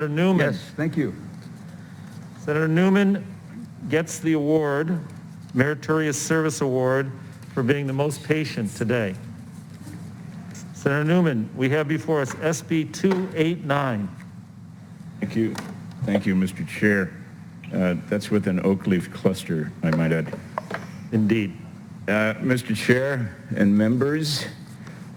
Senator Newman. Yes, thank you. Senator Newman gets the award, Meritorious Service Award, for being the most patient today. Senator Newman, we have before us SB 289. Thank you. Thank you, Mr. Chair. That's with an oak leaf cluster, I might add. Indeed. Mr. Chair and members,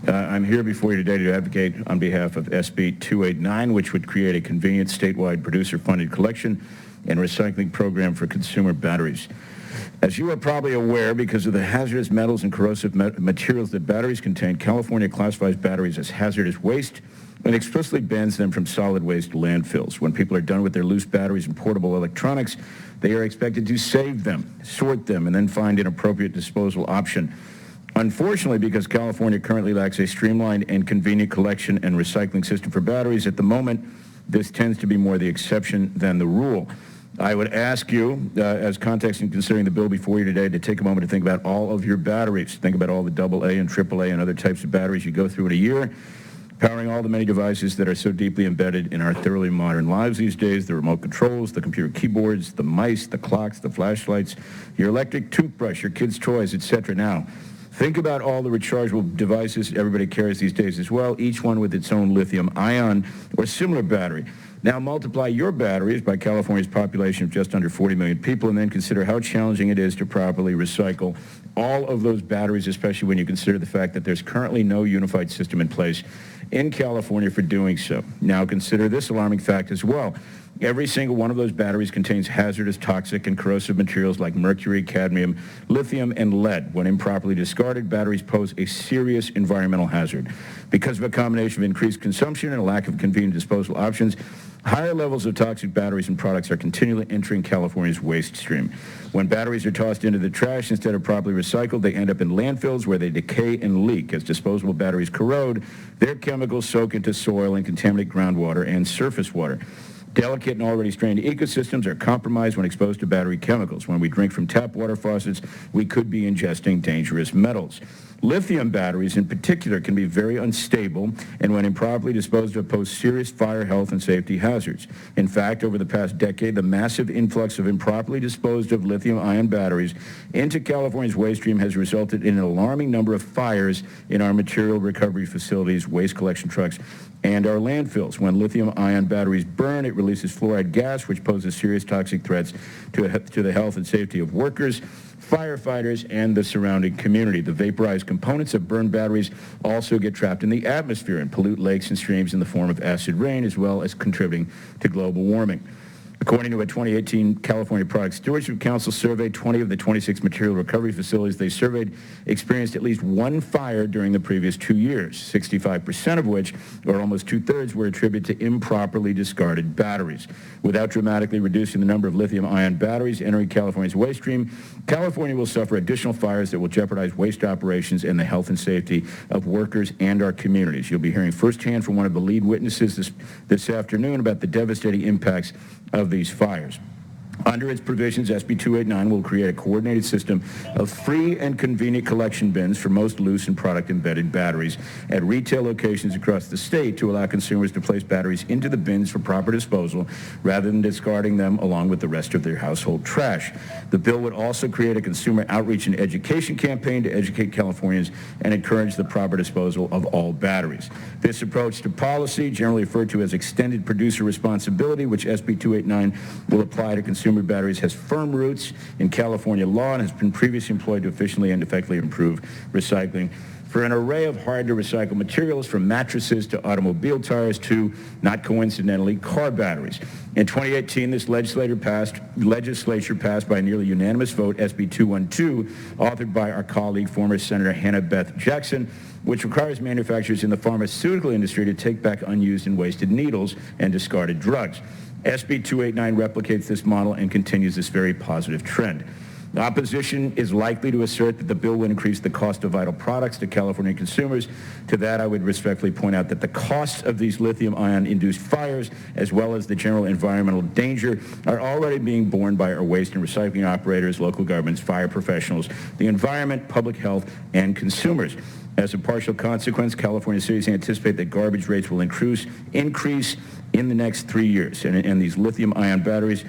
I'm here before you today to advocate on behalf of SB 289, which would create a convenient statewide producer-funded collection and recycling program for consumer batteries. As you are probably aware, because of the hazardous metals and corrosive materials that batteries contain, California classifies batteries as hazardous waste and explicitly bans them from solid waste landfills. When people are done with their loose batteries and portable electronics, they are expected to save them, sort them, and then find an appropriate disposal option. Unfortunately, because California currently lacks a streamlined and convenient collection and recycling system for batteries at the moment, this tends to be more the exception than the rule. I would ask you, as context in considering the bill before you today, to take a moment to think about all of your batteries. Think about all the AA and AAA and other types of batteries you go through in a year, powering all the many devices that are so deeply embedded in our thoroughly modern lives these days: the remote controls, the computer keyboards, the mice, the clocks, the flashlights, your electric toothbrush, your kids' toys, etc. Now, think about all the rechargeable devices everybody carries these days as well, each one with its own lithium-ion or similar battery. Now multiply your batteries by California's population of just under 40 million people, and then consider how challenging it is to properly recycle all of those batteries, especially when you consider the fact that there's currently no unified system in place in California for doing so. Now consider this alarming fact as well. Every single one of those batteries contains hazardous, toxic, and corrosive materials like mercury, cadmium, lithium, and lead. When improperly discarded, batteries pose a serious environmental hazard. Because of a combination of increased consumption and a lack of convenient disposal options, higher levels of toxic batteries and products are continually entering California's waste stream. When batteries are tossed into the trash instead of properly recycled, they end up in landfills where they decay and leak. As disposable batteries corrode, their chemicals soak into soil and contaminate groundwater and surface water. Delicate and already strained ecosystems are compromised when exposed to battery chemicals. When we drink from tap water faucets, we could be ingesting dangerous metals. Lithium batteries in particular can be very unstable, and when improperly disposed of, pose serious fire, health, and safety hazards. In fact, over the past decade, the massive influx of improperly disposed of lithium-ion batteries into California's waste stream has resulted in an alarming number of fires in our material recovery facilities, waste collection trucks, and our landfills. When lithium-ion batteries burn, it releases fluoride gas, which poses serious toxic threats to the health and safety of workers, firefighters, and the surrounding community. The vaporized components of burned batteries also get trapped in the atmosphere and pollute lakes and streams in the form of acid rain, as well as contributing to global warming. According to a 2018 California Product Stewardship Council survey, 20 of the 26 material recovery facilities they surveyed experienced at least one fire during the previous 2 years, 65% of which, or almost two-thirds, were attributed to improperly discarded batteries. Without dramatically reducing the number of lithium-ion batteries entering California's waste stream, California will suffer additional fires that will jeopardize waste operations and the health and safety of workers and our communities. You'll be hearing firsthand from one of the lead witnesses this afternoon about the devastating impacts of these fires. Under its provisions, SB 289 will create a coordinated system of free and convenient collection bins for most loose and product-embedded batteries at retail locations across the state to allow consumers to place batteries into the bins for proper disposal rather than discarding them along with the rest of their household trash. The bill would also create a consumer outreach and education campaign to educate Californians and encourage the proper disposal of all batteries. This approach to policy, generally referred to as extended producer responsibility, which SB 289 will apply to consumer batteries, has firm roots in California law and has been previously employed to efficiently and effectively improve recycling for an array of hard-to-recycle materials, from mattresses to automobile tires to, not coincidentally, car batteries. In 2018, this legislature passed by a nearly unanimous vote SB 212, authored by our colleague, former Senator Hannah Beth Jackson, which requires manufacturers in the pharmaceutical industry to take back unused and wasted needles and discarded drugs. SB 289 replicates this model and continues this very positive trend. The opposition is likely to assert that the bill will increase the cost of vital products to California consumers. To that, I would respectfully point out that the costs of these lithium-ion-induced fires, as well as the general environmental danger, are already being borne by our waste and recycling operators, local governments, fire professionals, the environment, public health, and consumers. As a partial consequence, California cities anticipate that garbage rates will increase in the next 3 years. And these lithium-ion batteries,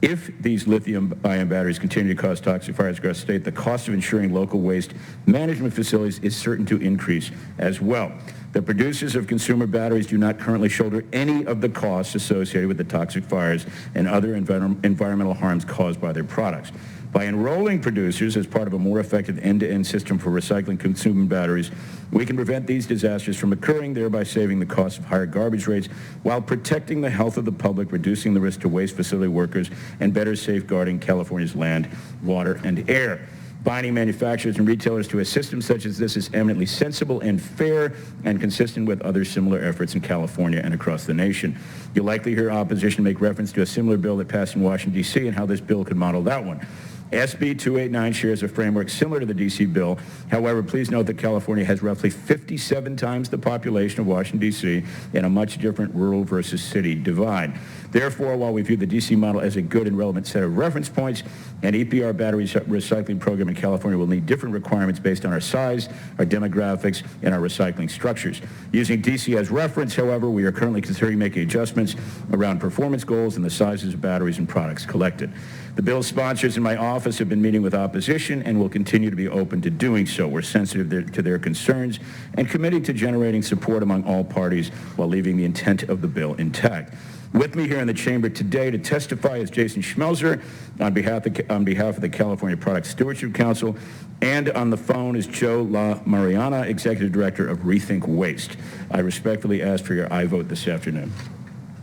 if these lithium-ion batteries continue to cause toxic fires across the state, the cost of ensuring local waste management facilities is certain to increase as well. The producers of consumer batteries do not currently shoulder any of the costs associated with the toxic fires and other environmental harms caused by their products. By enrolling producers as part of a more effective end-to-end system for recycling consumer batteries, we can prevent these disasters from occurring, thereby saving the cost of higher garbage rates while protecting the health of the public, reducing the risk to waste facility workers, and better safeguarding California's land, water, and air. Binding manufacturers and retailers to a system such as this is eminently sensible and fair and consistent with other similar efforts in California and across the nation. You'll likely hear opposition make reference to a similar bill that passed in Washington, D.C. and how this bill could model that one. SB 289 shares a framework similar to the D.C. bill. However, please note that California has roughly 57 times the population of Washington, D.C. and a much different rural versus city divide. Therefore, while we view the D.C. model as a good and relevant set of reference points, an EPR battery recycling program in California will need different requirements based on our size, our demographics, and our recycling structures. Using D.C. as reference, however, we are currently considering making adjustments around performance goals and the sizes of batteries and products collected. The bill's sponsors in my office have been meeting with opposition and will continue to be open to doing so. We're sensitive to their concerns and committed to generating support among all parties while leaving the intent of the bill intact. With me here in the chamber today to testify is Jason Schmelzer on behalf of the California Product Stewardship Council, and on the phone is Joe La Mariana, Executive Director of Rethink Waste. I respectfully ask for your aye vote this afternoon.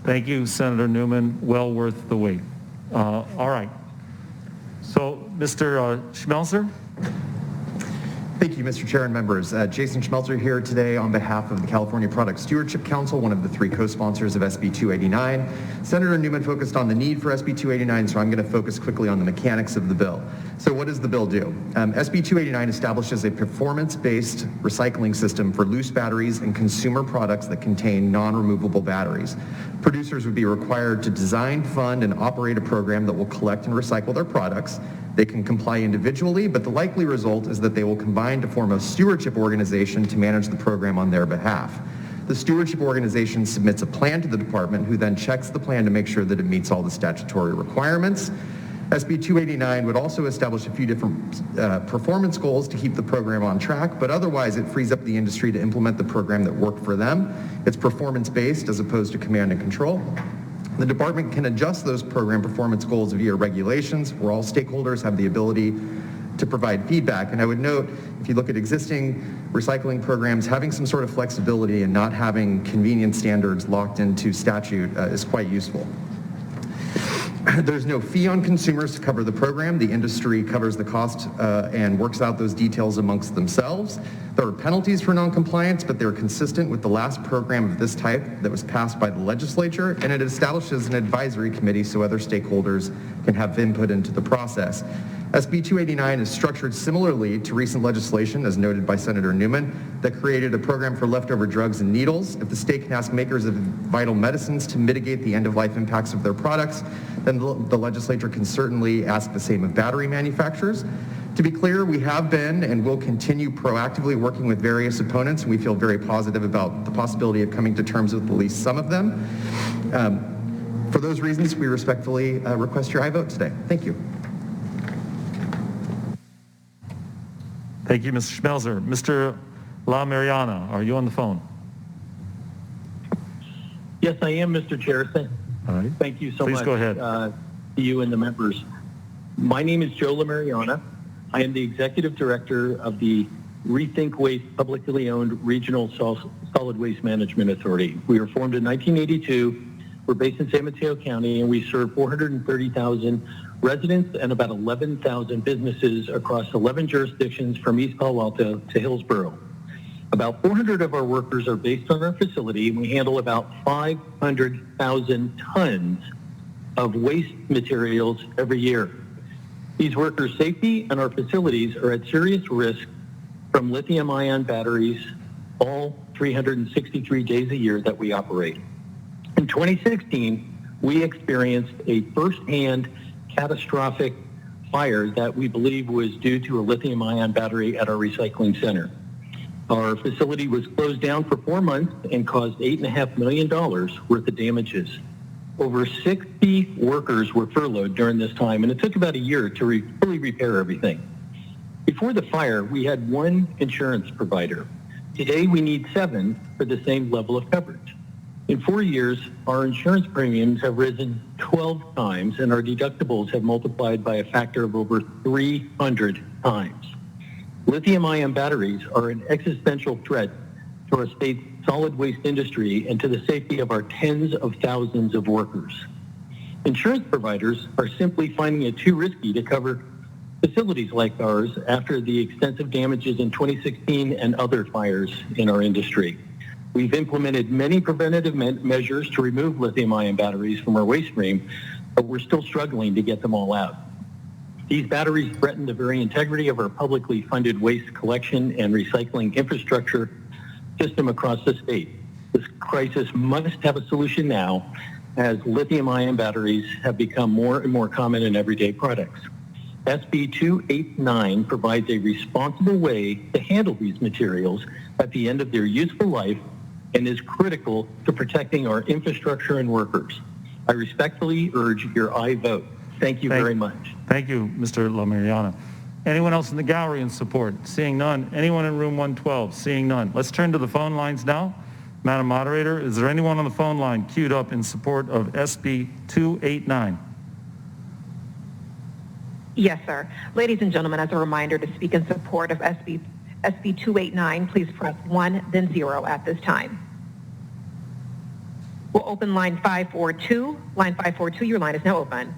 Thank you, Senator Newman. Well worth the wait. All right. So, Mr. Schmelzer? Thank you, Mr. Chair and members. Jason Schmelzer here today on behalf of the California Product Stewardship Council, one of the three co-sponsors of SB 289. Senator Newman focused on the need for SB 289, so I'm going to focus quickly on the mechanics of the bill. So what does the bill do? SB 289 establishes a performance-based recycling system for loose batteries and consumer products that contain non-removable batteries. Producers would be required to design, fund, and operate a program that will collect and recycle their products. They can comply individually, but the likely result is that they will combine to form a stewardship organization to manage the program on their behalf. The stewardship organization submits a plan to the department, who then checks the plan to make sure that it meets all the statutory requirements. SB 289 would also establish a few different performance goals to keep the program on track, but otherwise it frees up the industry to implement the program that worked for them. It's performance-based as opposed to command and control. The department can adjust those program performance goals via regulations, where all stakeholders have the ability to provide feedback. And I would note, if you look at existing recycling programs, having some sort of flexibility and not having convenience standards locked into statute is quite useful. There's no fee on consumers to cover the program. The industry covers the cost and works out those details amongst themselves. There are penalties for noncompliance, but they're consistent with the last program of this type that was passed by the legislature, and it establishes an advisory committee so other stakeholders can have input into the process. SB 289 is structured similarly to recent legislation, as noted by Senator Newman, that created a program for leftover drugs and needles. If the state can ask makers of vital medicines to mitigate the end-of-life impacts of their products, then the legislature can certainly ask the same of battery manufacturers. To be clear, we have been and will continue proactively working with various opponents, and we feel very positive about the possibility of coming to terms with at least some of them. For those reasons, we respectfully request your aye vote today. Thank you. Thank you, Mr. Schmelzer. Mr. La Mariana, are you on the phone? Yes, I am, Mr. Chair. All right. Thank you so Please much. go ahead. To you and the members. My name is Joe LaMariana. I am the Executive Director of the Rethink Waste publicly owned Regional Solid Waste Management Authority. We were formed in 1982. We're based in San Mateo County, and we serve 430,000 residents and about 11,000 businesses across 11 jurisdictions from East Palo Alto to Hillsborough. About 400 of our workers are based on our facility, and we handle about 500,000 tons of waste materials every year. These workers' safety and our facilities are at serious risk from lithium-ion batteries all 363 days a year that we operate. In 2016, we experienced a firsthand catastrophic fire that we believe was due to a lithium-ion battery at our recycling center. Our facility was closed down for 4 months and caused $8.5 million worth of damages. Over 60 workers were furloughed during this time, and it took about a year to fully repair everything. Before the fire, we had one insurance provider. Today, we need 7 for the same level of coverage. In 4 years, our insurance premiums have risen 12 times, and our deductibles have multiplied by a factor of over 300 times. Lithium-ion batteries are an existential threat to our state's solid waste industry and to the safety of our tens of thousands of workers. Insurance providers are simply finding it too risky to cover facilities like ours after the extensive damages in 2016 and other fires in our industry. We've implemented many preventative measures to remove lithium-ion batteries from our waste stream, but we're still struggling to get them all out. These batteries threaten the very integrity of our publicly funded waste collection and recycling infrastructure system across the state. This crisis must have a solution now, as lithium-ion batteries have become more and more common in everyday products. SB 289 provides a responsible way to handle these materials at the end of their useful life and is critical to protecting our infrastructure and workers. I respectfully urge your aye vote. Thank you very much. Thank you, Mr. LaMariana. Anyone else in the gallery in support? Seeing none. Anyone in room 112? Seeing none. Let's turn to the phone lines now. Madam Moderator, is there anyone on the phone line queued up in support of SB 289? Yes, sir. Ladies and gentlemen, as a reminder, to speak in support of SB 289, please press 1, then 0 at this time. We'll open line 542. Line 542, your line is now open.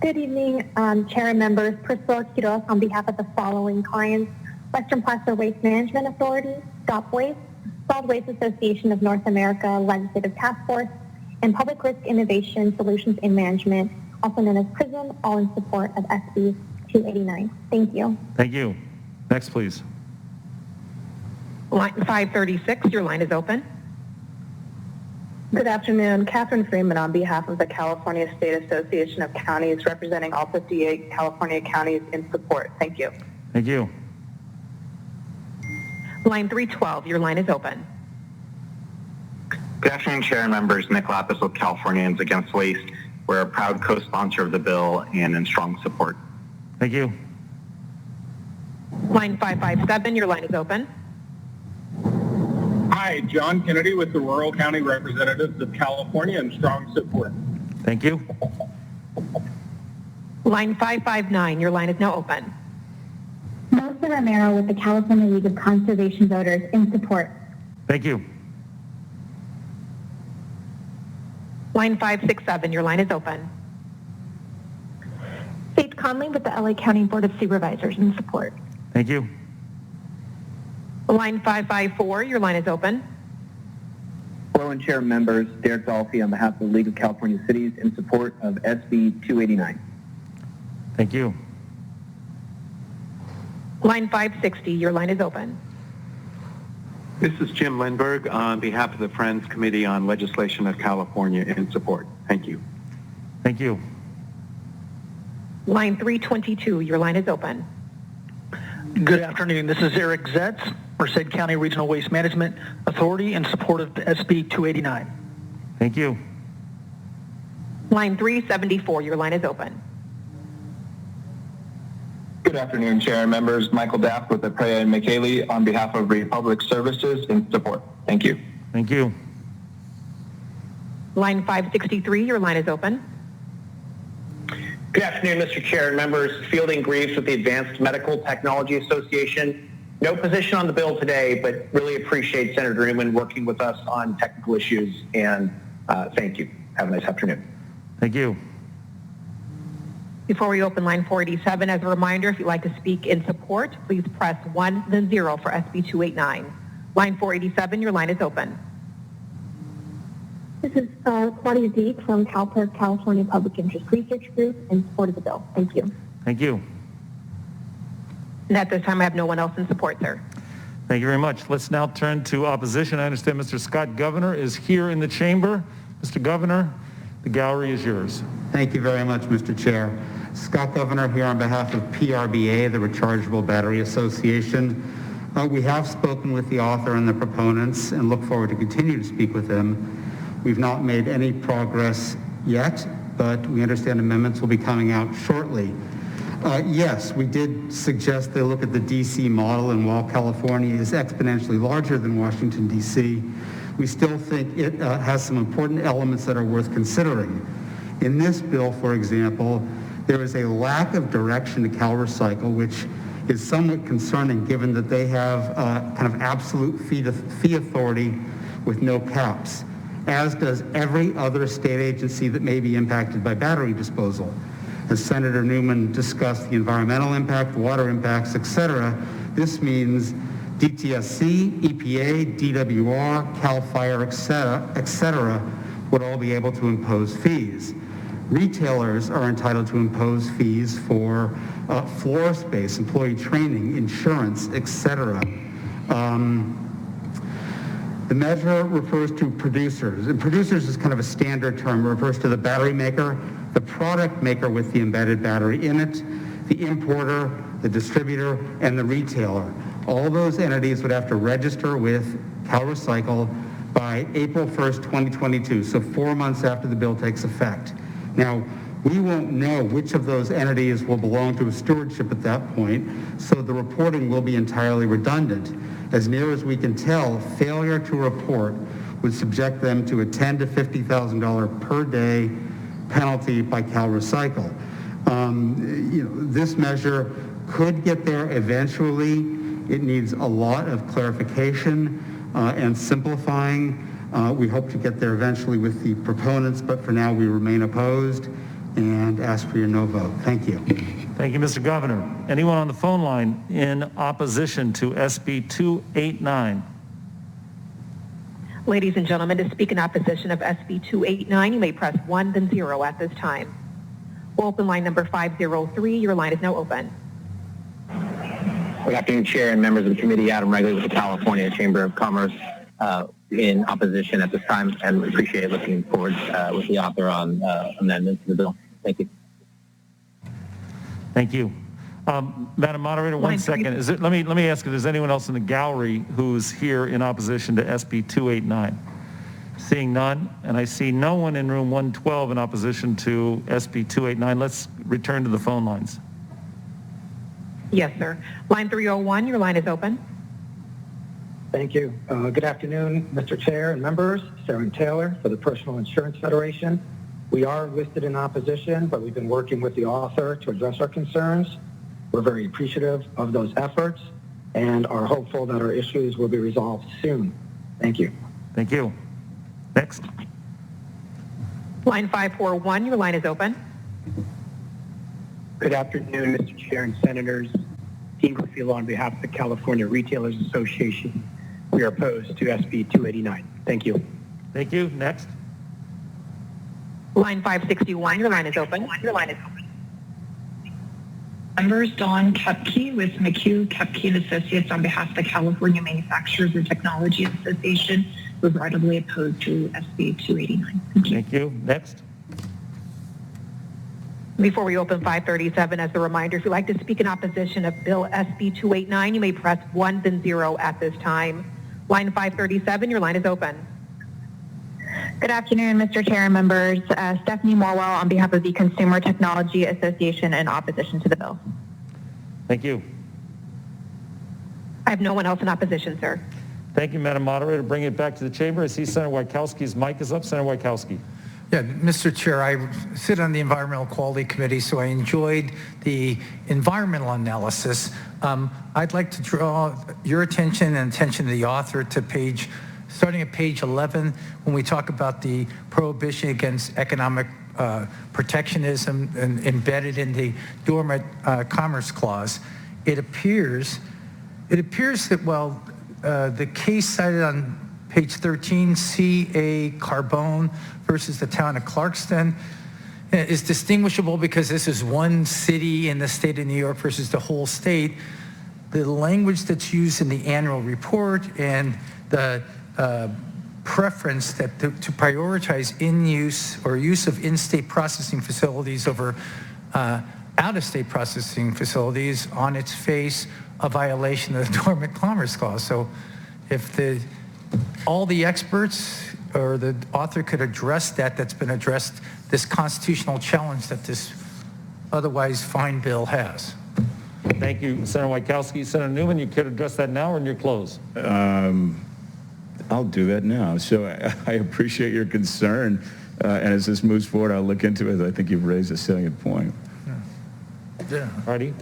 Good evening, Chair and members. Priscilla Quiroz on behalf of the following clients: Western Placer Waste Management Authority, Stop Waste, Solid Waste Association of North America Legislative Task Force, and Public Risk Innovation Solutions in Management, also known as PRISM, all in support of SB 289. Thank you. Thank you. Next, please. Line 536, your line is open. Good afternoon. Catherine Freeman on behalf of the California State Association of Counties, representing all 58 California counties in support. Thank you. Thank you. Line 312, your line is open. Good afternoon, Chair and members. Nick Lapis with Californians Against Waste. We're a proud co-sponsor of the bill and in strong support. Thank you. Line 557, your line is open. Hi, John Kennedy with the Rural County Representatives of California in strong support. Thank you. Line 559, your line is now open. Melissa Romero with the California League of Conservation Voters in support. Thank you. Line 567, your line is open. Faith Conley with the LA County Board of Supervisors in support. Thank you. Line 554, your line is open. Hello, and Chair members. Derek Dolphy on behalf of the League of California Cities in support of SB 289. Thank you. Line 560, your line is open. This is Jim Lindberg on behalf of the Friends Committee on Legislation of California in support. Thank you. Thank you. Line 322, your line is open. Good afternoon. This is Eric Zetz, Merced County Regional Waste Management Authority, in support of SB 289. Thank you. Line 374, your line is open. Good afternoon, Chair and members. Michael Daft with Aprea and McKaylee on behalf of Republic Services in support. Thank you. Thank you. Line 563, your line is open. Good afternoon, Mr. Chair and members. Fielding Greaves with the Advanced Medical Technology Association. No position on the bill today, but really appreciate Senator Newman working with us on technical issues, and thank you. Have a nice afternoon. Thank you. Before we open line 487, as a reminder, if you'd like to speak in support, please press 1, then 0 for SB 289. Line 487, your line is open. This is Claudia Deek from CalPERS, California Public Interest Research Group, in support of the bill. Thank you. Thank you. And at this time, I have no one else in support, sir. Thank you very much. Let's now turn to opposition. I understand Mr. Scott Governor is here in the chamber. Mr. Governor, the gallery is yours. Thank you very much, Mr. Chair. Scott Governor here on behalf of PRBA, the Rechargeable Battery Association. We have spoken with the author and the proponents and look forward to continue to speak with them. We've not made any progress yet, but we understand amendments will be coming out shortly. Yes, we did suggest they look at the DC model, and while California is exponentially larger than Washington, DC, we still think it has some important elements that are worth considering. In this bill, for example, there is a lack of direction to CalRecycle, which is somewhat concerning given that they have kind of absolute fee authority with no caps, as does every other state agency that may be impacted by battery disposal. As Senator Newman discussed the environmental impact, water impacts, et cetera, this means DTSC, EPA, DWR, CAL FIRE, et cetera, would all be able to impose fees. Retailers are entitled to impose fees for floor space, employee training, insurance, et cetera. The measure refers to producers, and producers is kind of a standard term. It refers to the battery maker, the product maker with the embedded battery in it, the importer, the distributor, and the retailer. All those entities would have to register with CalRecycle by April 1st, 2022, so 4 months after the bill takes effect. Now, we won't know which of those entities will belong to a stewardship at that point, so the reporting will be entirely redundant. As near as we can tell, failure to report would subject them to a $10,000 to $50,000 per day penalty by CalRecycle. This measure could get there eventually. It needs a lot of clarification and simplifying. We hope to get there eventually with the proponents, but for now we remain opposed and ask for your no vote. Thank you. Thank you, Mr. Governor. Anyone on the phone line in opposition to SB 289? Ladies and gentlemen, to speak in opposition of SB 289, you may press 1, then 0 at this time. We'll open line number 503. Your line is now open. Good afternoon, Chair and members of the committee. Adam Regley with the California Chamber of Commerce in opposition at this time, and appreciate looking forward with the author on amendments to the bill. Thank you. Thank you. Madam Moderator, one second. Let me ask if there's anyone else in the gallery who's here in opposition to SB 289. Seeing none, and I see no one in room 112 in opposition to SB 289. Let's return to the phone lines. Yes, sir. Line 301, your line is open. Thank you. Good afternoon, Mr. Chair and members. Sharon Taylor for the Personal Insurance Federation. We are listed in opposition, but we've been working with the author to address our concerns. We're very appreciative of those efforts and are hopeful that our issues will be resolved soon. Thank you. Thank you. Next. Line 541, your line is open. Good afternoon, Mr. Chair and Senators. Dean Garfield on behalf of the California Retailers Association. We are opposed to SB 289. Thank you. Thank you. Next. Line 561, your line is open. Your line is open. Members, Dawn Kepke with McHugh, Kepke & Associates on behalf of the California Manufacturers and Technology Association, regrettably opposed to SB 289. Thank you. Thank you. Next. Before we open 537, as a reminder, if you'd like to speak in opposition of Bill SB 289, you may press 1, then 0 at this time. Line 537, your line is open. Good afternoon, Mr. Chair and members. Stephanie Morwell on behalf of the Consumer Technology Association in opposition to the bill. Thank you. I have no one else in opposition, sir. Thank you, Madam Moderator. Bring it back to the chamber. I see Senator Wachowski's mic is up. Senator Wachowski. Yeah, Mr. Chair, I sit on the Environmental Quality Committee, so I enjoyed the environmental analysis. I'd like to draw your attention and attention to the author to starting at page 11, when we talk about the prohibition against economic protectionism and embedded in the Dormant Commerce Clause. It appears that while the case cited on page 13, C.A. Carbone versus the town of Clarkston, is distinguishable because this is one city in the state of New York versus the whole state. The language that's used in the annual report and the preference that to prioritize use of in-state processing facilities over out-of-state processing facilities on its face a violation of the Dormant Commerce Clause. So if all the experts or the author could address that's been addressed, this constitutional challenge that this otherwise fine bill has. Thank you, Senator Wojciechowski. Senator Newman, you could address that now or in your close? I'll do that now. So I appreciate your concern, and as this moves forward, I'll look into it. I think you've raised a salient point. Yeah. Artie?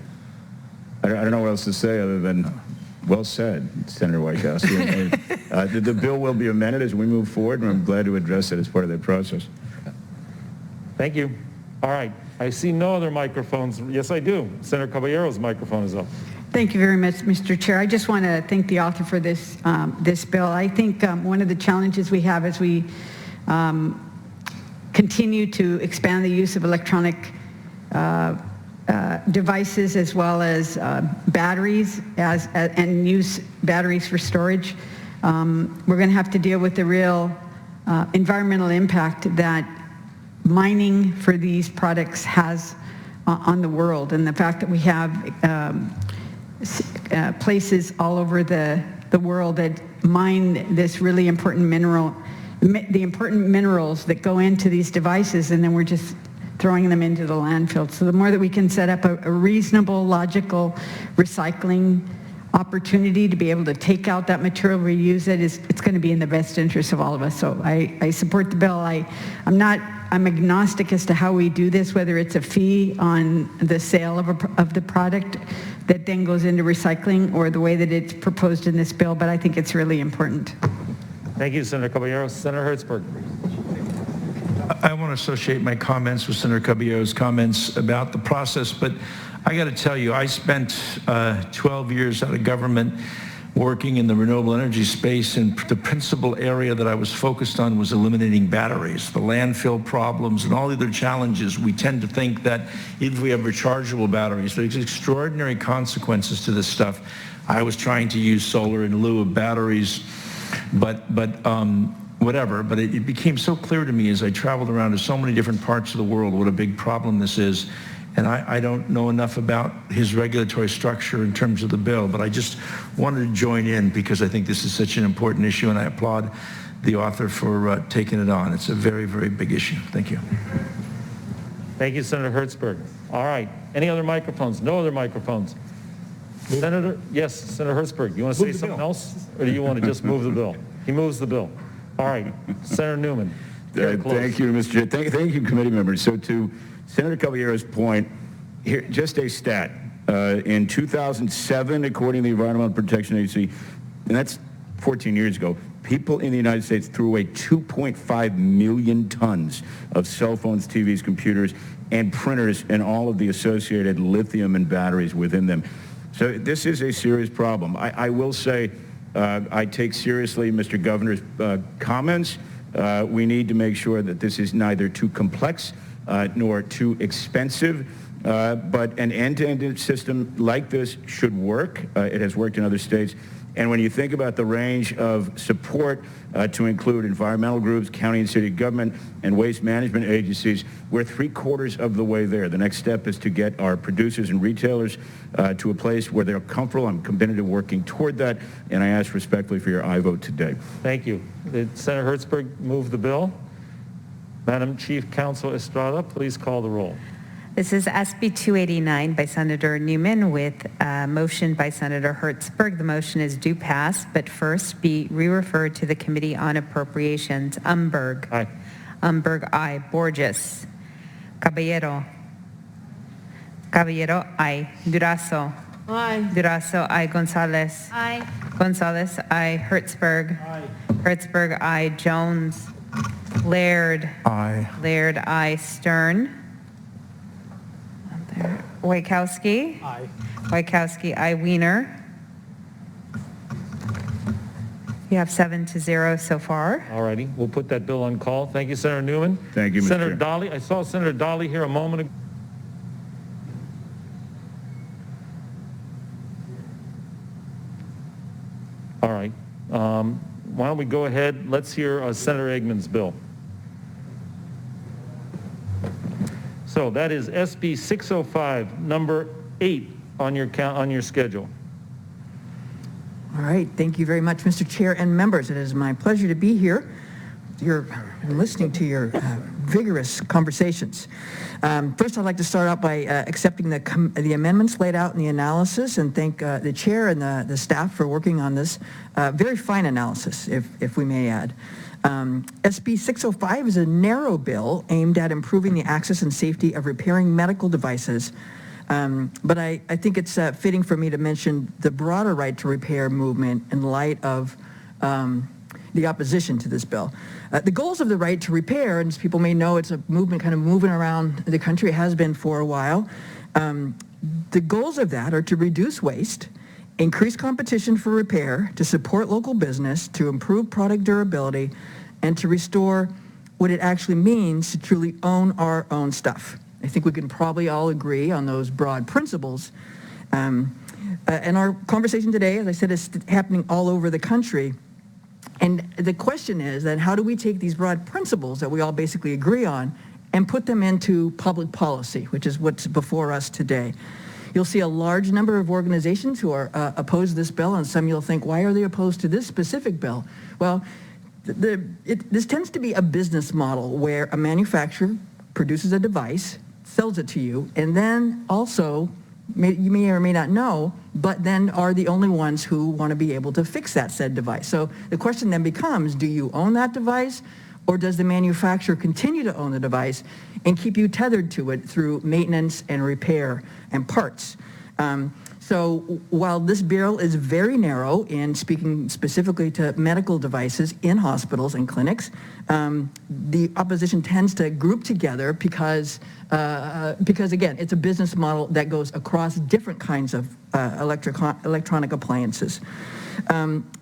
I don't know what else to say other than well said, Senator Wojciechowski. The bill will be amended as we move forward, and I'm glad to address it as part of that process. Thank you. All right. I see no other microphones. Yes, I do. Senator Caballero's microphone is up. Thank you very much, Mr. Chair. I just want to thank the author for this this bill. I think one of the challenges we have as we continue to expand the use of electronic devices as well as batteries and use batteries for storage, we're going to have to deal with the real environmental impact that mining for these products has on the world, and the fact that we have places all over the world that mine this really important mineral, the important minerals that go into these devices, and then we're just throwing them into the landfill. So the more that we can set up a reasonable, logical recycling opportunity to be able to take out that material, reuse it, it's going to be in the best interest of all of us. So I support the bill. I'm agnostic as to how we do this, whether it's a fee on the sale of the product that then goes into recycling or the way that it's proposed in this bill, but I think it's really important. Thank you, Senator Caballero. Senator Hertzberg. I want to associate my comments with Senator Caballero's comments about the process, but I got to tell you, I spent 12 years out of government working in the renewable energy space, and the principal area that I was focused on was eliminating batteries, the landfill problems, and all the other challenges. We tend to think that if we have rechargeable batteries, there's extraordinary consequences to this stuff. I was trying to use solar in lieu of batteries, but whatever. But it became so clear to me as I traveled around to so many different parts of the world what a big problem this is. And I don't know enough about his regulatory structure in terms of the bill, but I just wanted to join in because I think this is such an important issue, and I applaud the author for taking it on. It's a very, very big issue. Thank you. Thank you, Senator Hertzberg. All right. Any other microphones? No other microphones. Senator, yes, Senator Hertzberg, you want to say something else, or do you want to just move the bill? He moves the bill. All right. Senator Newman. Thank you, Mr. Chair. Thank you, committee members. So to Senator Caballero's point, here, just a stat. In 2007, according to the Environmental Protection Agency, and that's 14 years ago, people in the United States threw away 2.5 million tons of cell phones, TVs, computers, and printers, and all of the associated lithium and batteries within them. So this is a serious problem. I will say I take seriously Mr. Governor's comments. We need to make sure that this is neither too complex nor too expensive, but an end-to-end system like this should work. It has worked in other states. And when you think about the range of support to include environmental groups, county and city government, and waste management agencies, we're 3/4 of the way there. The next step is to get our producers and retailers to a place where they're comfortable. I'm committed to working toward that, and I ask respectfully for your aye vote today. Thank you. Did Senator Hertzberg move the bill? Madam Chief Counsel Estrada, please call the roll. This is SB 289 by Senator Newman with a motion by Senator Hertzberg. The motion is due pass, but first be re-referred to the Committee on Appropriations. Umberg. Aye. Umberg, aye. Borges. Caballero. Caballero, aye. Durazo. Aye. Durazo, aye. Gonzalez. Aye. Gonzalez, aye. Hertzberg. Aye. Hertzberg, aye. Jones. Laird. Aye. Laird, aye. Stern. Wojciechowski. Aye. Wojciechowski, aye. Wiener. You have 7-0 so far. All righty. We'll put that bill on call. Thank you, Senator Newman. Thank you, Mr. Senator Chair. Dolly. I saw Senator Dolly here a moment ago. All right. Why don't we go ahead? Let's hear Senator Eggman's bill. So that is SB 605, number 8 on your schedule. All right, thank you very much, Mr. Chair and members. It is my pleasure to be here. You're listening to your vigorous conversations. First, I'd like to start out by accepting the amendments laid out in the analysis and thank the chair and the staff for working on this very fine analysis, if we may add. SB 605 is a narrow bill aimed at improving the access and safety of repairing medical devices. But I think it's fitting for me to mention the broader right to repair movement in light of the opposition to this bill. The goals of the right to repair, and as people may know, it's a movement kind of moving around the country. It has been for a while. The goals of that are to reduce waste, increase competition for repair, to support local business, to improve product durability, and to restore what it actually means to truly own our own stuff. I think we can probably all agree on those broad principles. And our conversation today, as I said, is happening all over the country. And the question is then, how do we take these broad principles that we all basically agree on and put them into public policy, which is what's before us today? You'll see a large number of organizations who are opposed to this bill, and some you'll think, why are they opposed to this specific bill? Well, this tends to be a business model where a manufacturer produces a device, sells it to you, and then also, you may or may not know, but then are the only ones who want to be able to fix that said device. So the question then becomes, do you own that device, or does the manufacturer continue to own the device and keep you tethered to it through maintenance and repair and parts? So while this bill is very narrow in speaking specifically to medical devices in hospitals and clinics, the opposition tends to group together because again, it's a business model that goes across different kinds of electronic appliances.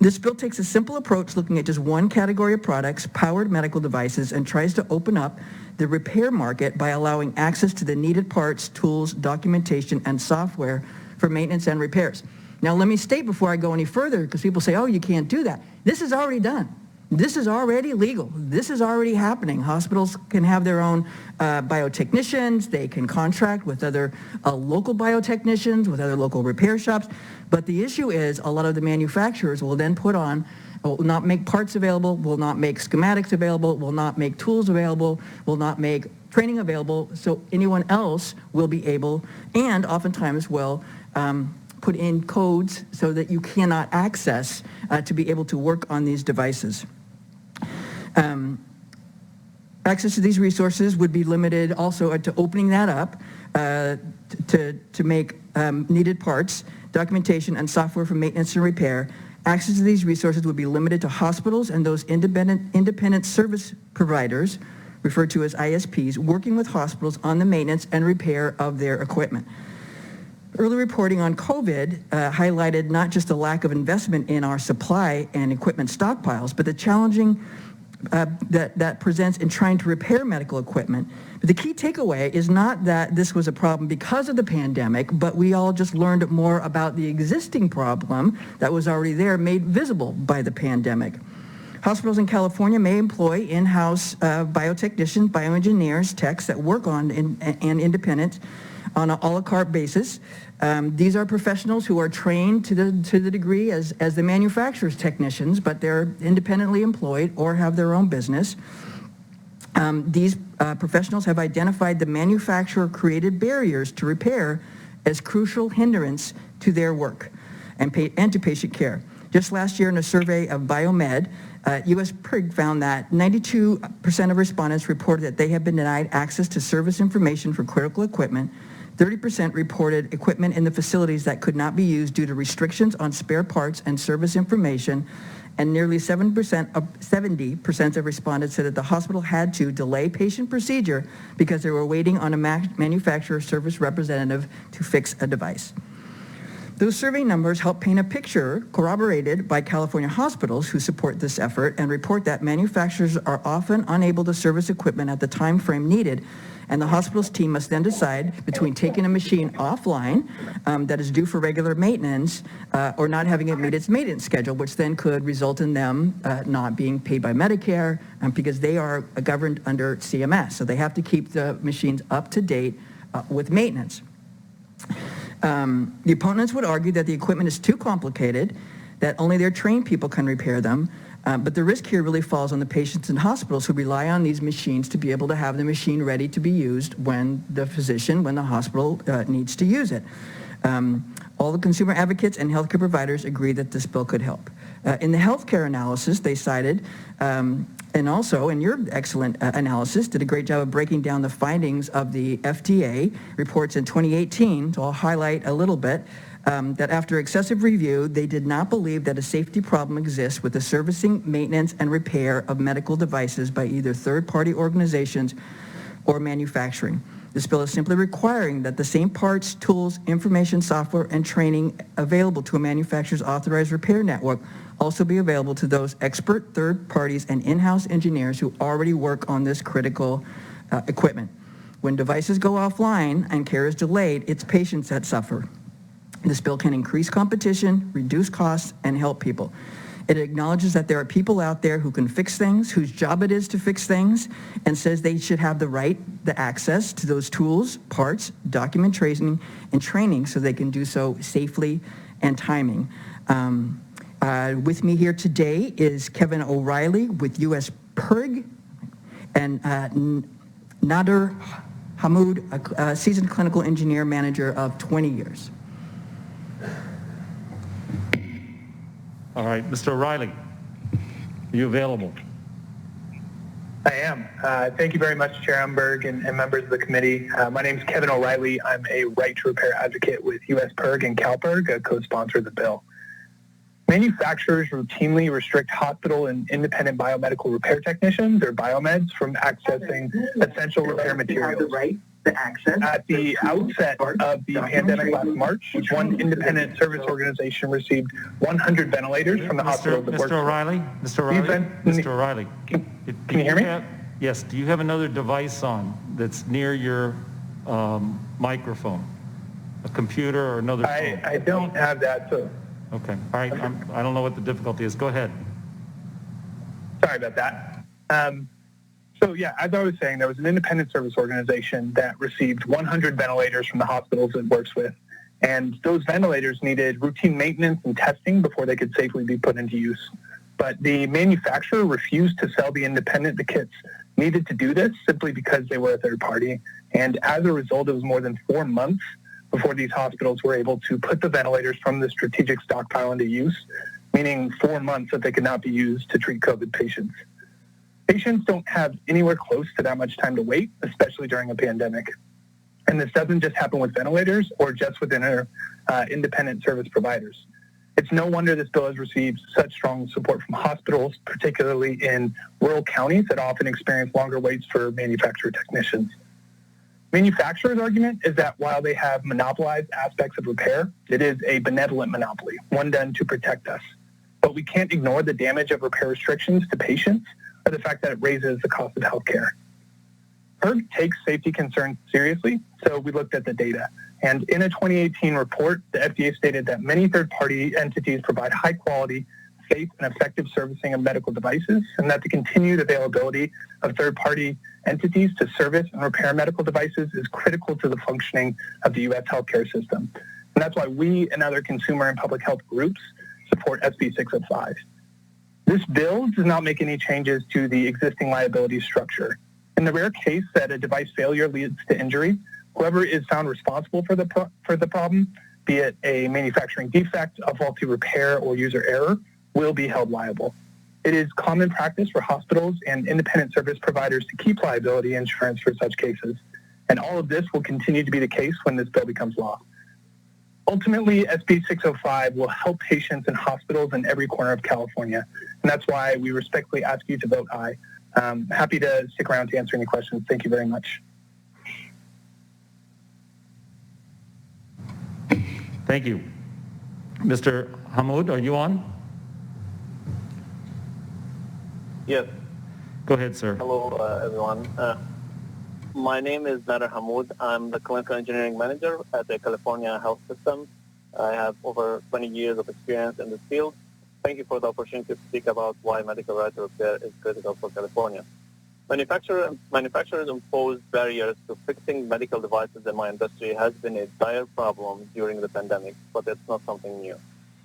This bill takes a simple approach looking at just one category of products, powered medical devices, and tries to open up the repair market by allowing access to the needed parts, tools, documentation, and software for maintenance and repairs. Now, let me state before I go any further, because people say, oh, you can't do that. This is already done. This is already legal. This is already happening. Hospitals can have their own biotechnicians. They can contract with other local biotechnicians, with other local repair shops. But the issue is a lot of the manufacturers will then will not make parts available, will not make schematics available, will not make tools available, will not make training available, so anyone else will be able, and oftentimes will put in codes so that you cannot access to be able to work on these devices. Access to these resources would be limited also to opening that up to make needed parts, documentation, and software for maintenance and repair. Access to these resources would be limited to hospitals and those independent service providers, referred to as ISPs, working with hospitals on the maintenance and repair of their equipment. Early reporting on COVID highlighted not just the lack of investment in our supply and equipment stockpiles, but the challenging that presents in trying to repair medical equipment. But the key takeaway is not that this was a problem because of the pandemic, but we all just learned more about the existing problem that was already there, made visible by the pandemic. Hospitals in California may employ in-house biotechnicians, bioengineers, techs that work on and independent on an a la carte basis. These are professionals who are trained to the degree as the manufacturer's technicians, but they're independently employed or have their own business. These professionals have identified the manufacturer-created barriers to repair as crucial hindrance to their work and to patient care. Just last year in a survey of Biomed, U.S. PRIG found that 92% of respondents reported that they have been denied access to service information for critical equipment. 30% reported equipment in the facilities that could not be used due to restrictions on spare parts and service information, and nearly 70% of respondents said that the hospital had to delay patient procedure because they were waiting on a manufacturer service representative to fix a device. Those survey numbers help paint a picture corroborated by California hospitals who support this effort and report that manufacturers are often unable to service equipment at the time frame needed, and the hospital's team must then decide between taking a machine offline that is due for regular maintenance or not having it meet its maintenance schedule, which then could result in them not being paid by Medicare because they are governed under CMS. So they have to keep the machines up to date with maintenance. The opponents would argue that the equipment is too complicated, that only their trained people can repair them, but the risk here really falls on the patients and hospitals who rely on these machines to be able to have the machine ready to be used when the hospital needs to use it. All the consumer advocates and healthcare providers agree that this bill could help. In the healthcare analysis, they cited, and also in your excellent analysis, did a great job of breaking down the findings of the FDA reports in 2018, so I'll highlight a little bit, that after excessive review, they did not believe that a safety problem exists with the servicing, maintenance, and repair of medical devices by either third-party organizations or manufacturing. This bill is simply requiring that the same parts, tools, information, software, and training available to a manufacturer's authorized repair network also be available to those expert third parties and in-house engineers who already work on this critical equipment. When devices go offline and care is delayed, it's patients that suffer. This bill can increase competition, reduce costs, and help people. It acknowledges that there are people out there who can fix things, whose job it is to fix things, and says they should have the access to those tools, parts, documentation, and training so they can do so safely and timing. With me here today is Kevin O'Reilly with US PERG and Nader Hamoud, a seasoned clinical engineer manager of 20 years. All right, Mr. O'Reilly, are you available? I am. Thank you very much, Chair Umberg and members of the committee. My name is Kevin O'Reilly. I'm a right to repair advocate with US PERG and CalPERG, a co-sponsor of the bill. Manufacturers routinely restrict hospital and independent biomedical repair technicians, or biomeds, from accessing essential repair materials. At the outset of the pandemic last March, one independent service organization received 100 ventilators from the hospital. Mr. O'Reilly, Can you hear me? Yes. Do you have another device on that's near your microphone? A computer or another phone? I don't have that, so. Okay. All right. I don't know what the difficulty is. Go ahead. Sorry about that. So yeah, as I was saying, there was an independent service organization that received 100 ventilators from the hospitals it works with. And those ventilators needed routine maintenance and testing before they could safely be put into use. But the manufacturer refused to sell the independent the kits needed to do this simply because they were a third party. And as a result, it was more than 4 months before these hospitals were able to put the ventilators from the strategic stockpile into use, meaning 4 months that they could not be used to treat COVID patients. Patients don't have anywhere close to that much time to wait, especially during a pandemic. And this doesn't just happen with ventilators or just within our independent service providers. It's no wonder this bill has received such strong support from hospitals, particularly in rural counties that often experience longer waits for manufacturer technicians. Manufacturers' argument is that while they have monopolized aspects of repair, it is a benevolent monopoly, one done to protect us. But we can't ignore the damage of repair restrictions to patients or the fact that it raises the cost of healthcare. PERG takes safety concerns seriously, so we looked at the data. And in a 2018 report, the FDA stated that many third-party entities provide high-quality, safe, and effective servicing of medical devices, and that the continued availability of third-party entities to service and repair medical devices is critical to the functioning of the U.S. healthcare system. And that's why we and other consumer and public health groups support SB 605. This bill does not make any changes to the existing liability structure. In the rare case that a device failure leads to injury, whoever is found responsible for the problem, be it a manufacturing defect, a faulty repair, or user error, will be held liable. It is common practice for hospitals and independent service providers to keep liability insurance for such cases, and all of this will continue to be the case when this bill becomes law. Ultimately, SB 605 will help patients and hospitals in every corner of California, and that's why we respectfully ask you to vote aye. Happy to stick around to answer any questions. Thank you very much. Thank you. Mr. Hamoud, are you on? Yes. Go ahead, sir. Hello, everyone. My name is Nader Hamoud. I'm the Clinical Engineering Manager at the California Health System. I have over 20 years of experience in this field. Thank you for the opportunity to speak about why medical right to repair is critical for California. Manufacturers impose barriers to fixing medical devices in my industry has been a dire problem during the pandemic, but it's not something new.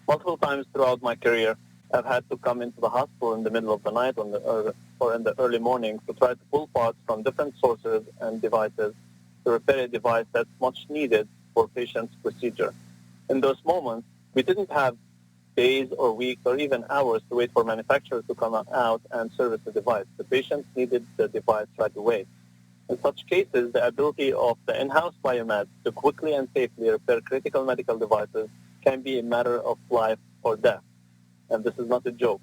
Multiple times throughout my career, I've had to come into the hospital in the middle of the night or in the early morning to try to pull parts from different sources and devices to repair a device that's much needed for patient's procedure. In those moments, we didn't have days or weeks or even hours to wait for manufacturers to come out and service the device. The patients needed the device right away. In such cases, the ability of the in-house biomed to quickly and safely repair critical medical devices can be a matter of life or death. And this is not a joke.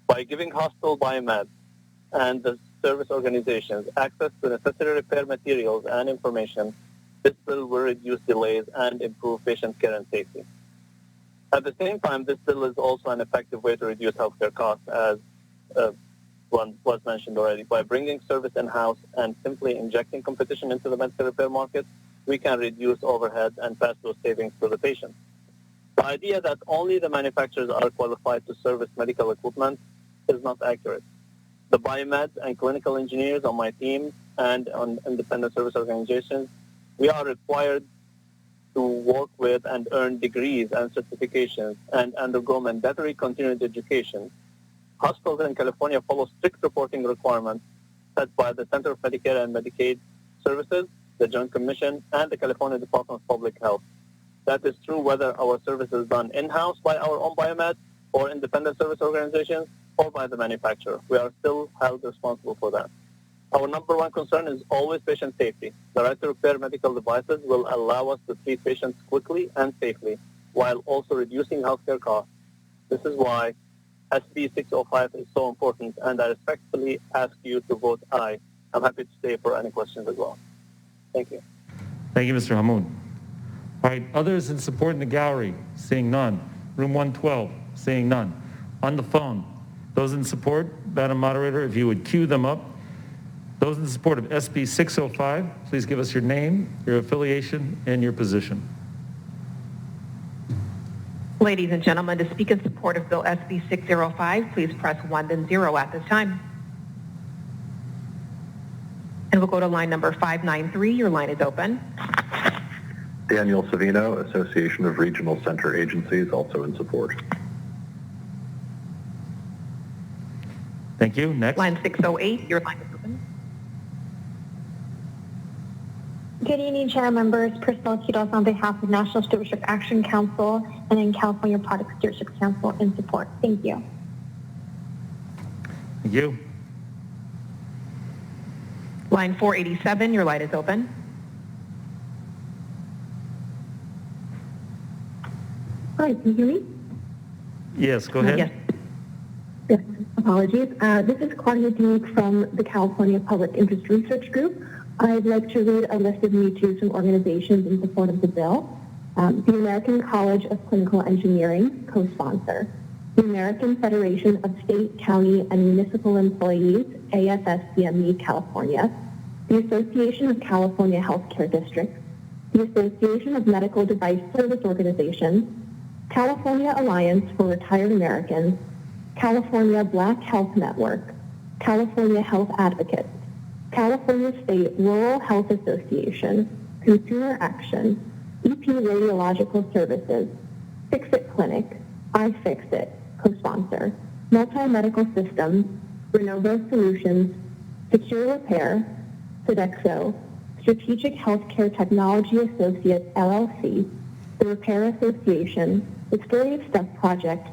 By giving hospital biomed and the service organizations access to necessary repair materials and information, this bill will reduce delays and improve patient care and safety. At the same time, this bill is also an effective way to reduce healthcare costs, as one was mentioned already. By bringing service in-house and simply injecting competition into the medical repair market, we can reduce overhead and pass those savings to the patient. The idea that only the manufacturers are qualified to service medical equipment is not accurate. The biomeds and clinical engineers on my team and on independent service organizations, we are required to work with and earn degrees and certifications and undergo mandatory continuing education. Hospitals in California follow strict reporting requirements set by the Center of Medicare and Medicaid Services, the Joint Commission, and the California Department of Public Health. That is true whether our service is done in-house by our own biomed or independent service organizations or by the manufacturer. We are still held responsible for that. Our number one concern is always patient safety. The right to repair medical devices will allow us to treat patients quickly and safely while also reducing healthcare costs. This is why SB 605 is so important, and I respectfully ask you to vote aye. I'm happy to stay for any questions as well. Thank you. Thank you, Mr. Hamoud. All right, others in support in the gallery, seeing none. Room 112, seeing none. On the phone, those in support, Madam Moderator, if you would queue them up. Those in support of SB 605, please give us your name, your affiliation, and your position. Ladies and gentlemen, to speak in support of Bill SB 605, please press 1 then 0 at this time. And we'll go to line number 593. Your line is open. Daniel Savino, Association of Regional Center Agencies, also in support. Thank you. Next. Line 608. Your line is open. Good evening, Chair members. Priscilla Quiroz on behalf of National Stewardship Action Council and then California Product Stewardship Council in support. Thank you. Thank you. Line 487. Your line is open. Hi, can you hear me? Yes, go ahead. Yes. Yes, apologies. This is Claudia Dink from the California Public Interest Research Group. I'd like to read a list of Me Too's from organizations in support of the bill. The American College of Clinical Engineering, co-sponsor. The American Federation of State, County, and Municipal Employees, AFSCME, California. The Association of California Healthcare Districts. The Association of Medical Device Service Organizations. California Alliance for Retired Americans. California Black Health Network. California Health Advocates. California State Rural Health Association, Consumer Action, EP Radiological Services, Fix-It Clinic, iFixit, co-sponsor, Multi-Medical Systems, Renovo Solutions, Secure Repair, Sodexo, Strategic Healthcare Technology Associates, LLC, the Repair Association, the Story of Stuff Project,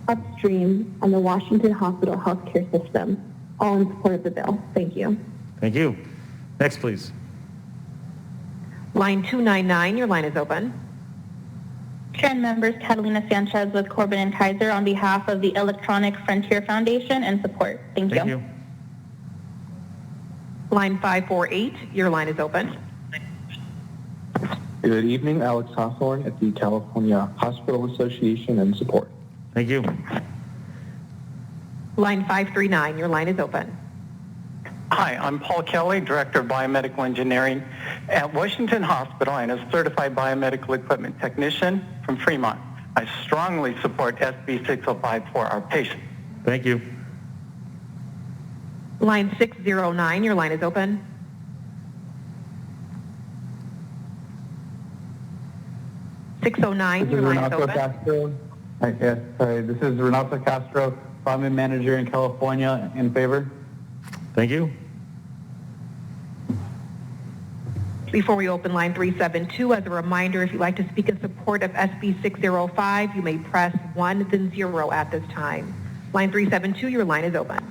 Upstream, and the Washington Hospital Healthcare System, all in support of the bill. Thank you. Thank you. Next, please. Line 299, your line is open. Chair and members, Catalina Sanchez with Corbin and Kaiser on behalf of the Electronic Frontier Foundation and support. Thank you. Line 548, your line is open. Good evening, Alex Hawthorne at the California Hospital Association and support. Thank you. Line 539, your line is open. Hi, I'm Paul Kelly, Director of Biomedical Engineering at Washington Hospital and a certified biomedical equipment technician from Fremont. I strongly support SB 605 for our patients. Thank you. Line 609, your line is open. This is Renato Castro. Yes, sorry. This is Renato Castro, Department Manager in California. In favor? Thank you. Before we open line 372, as a reminder, if you'd like to speak in support of SB 605, you may press 1 then 0 at this time. Line 372, your line is open.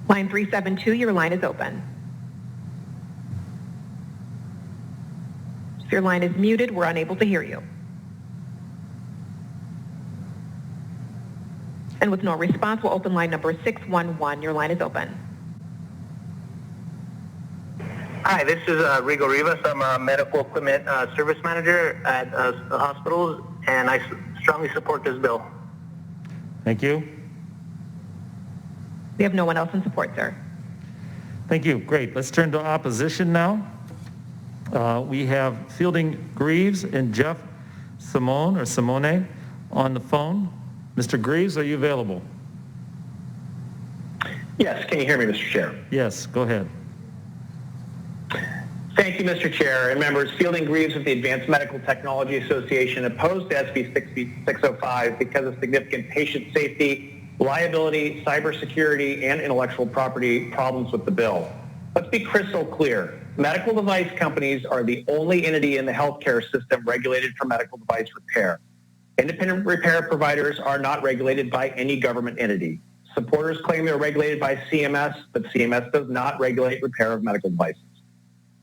Line 372, your line is open. If your line is muted, we're unable to hear you. And with no response, we'll open line number 611. Your line is open. Hi, this is Rigo Rivas. I'm a medical equipment service manager at hospitals, and I strongly support this bill. Thank you. We have no one else in support, sir. Thank you. Great. Let's turn to opposition now. We have Fielding Greaves and Jeff Simone on the phone. Mr. Greaves, are you available? Yes, can you hear me, Mr. Chair? Yes, go ahead. Thank you, Mr. Chair, and members. Fielding Greaves with the Advanced Medical Technology Association opposed to SB 605 because of significant patient safety, liability, cybersecurity, and intellectual property problems with the bill. Let's be crystal clear. Medical device companies are the only entity in the healthcare system regulated for medical device repair. Independent repair providers are not regulated by any government entity. Supporters claim they're regulated by CMS, but CMS does not regulate repair of medical devices.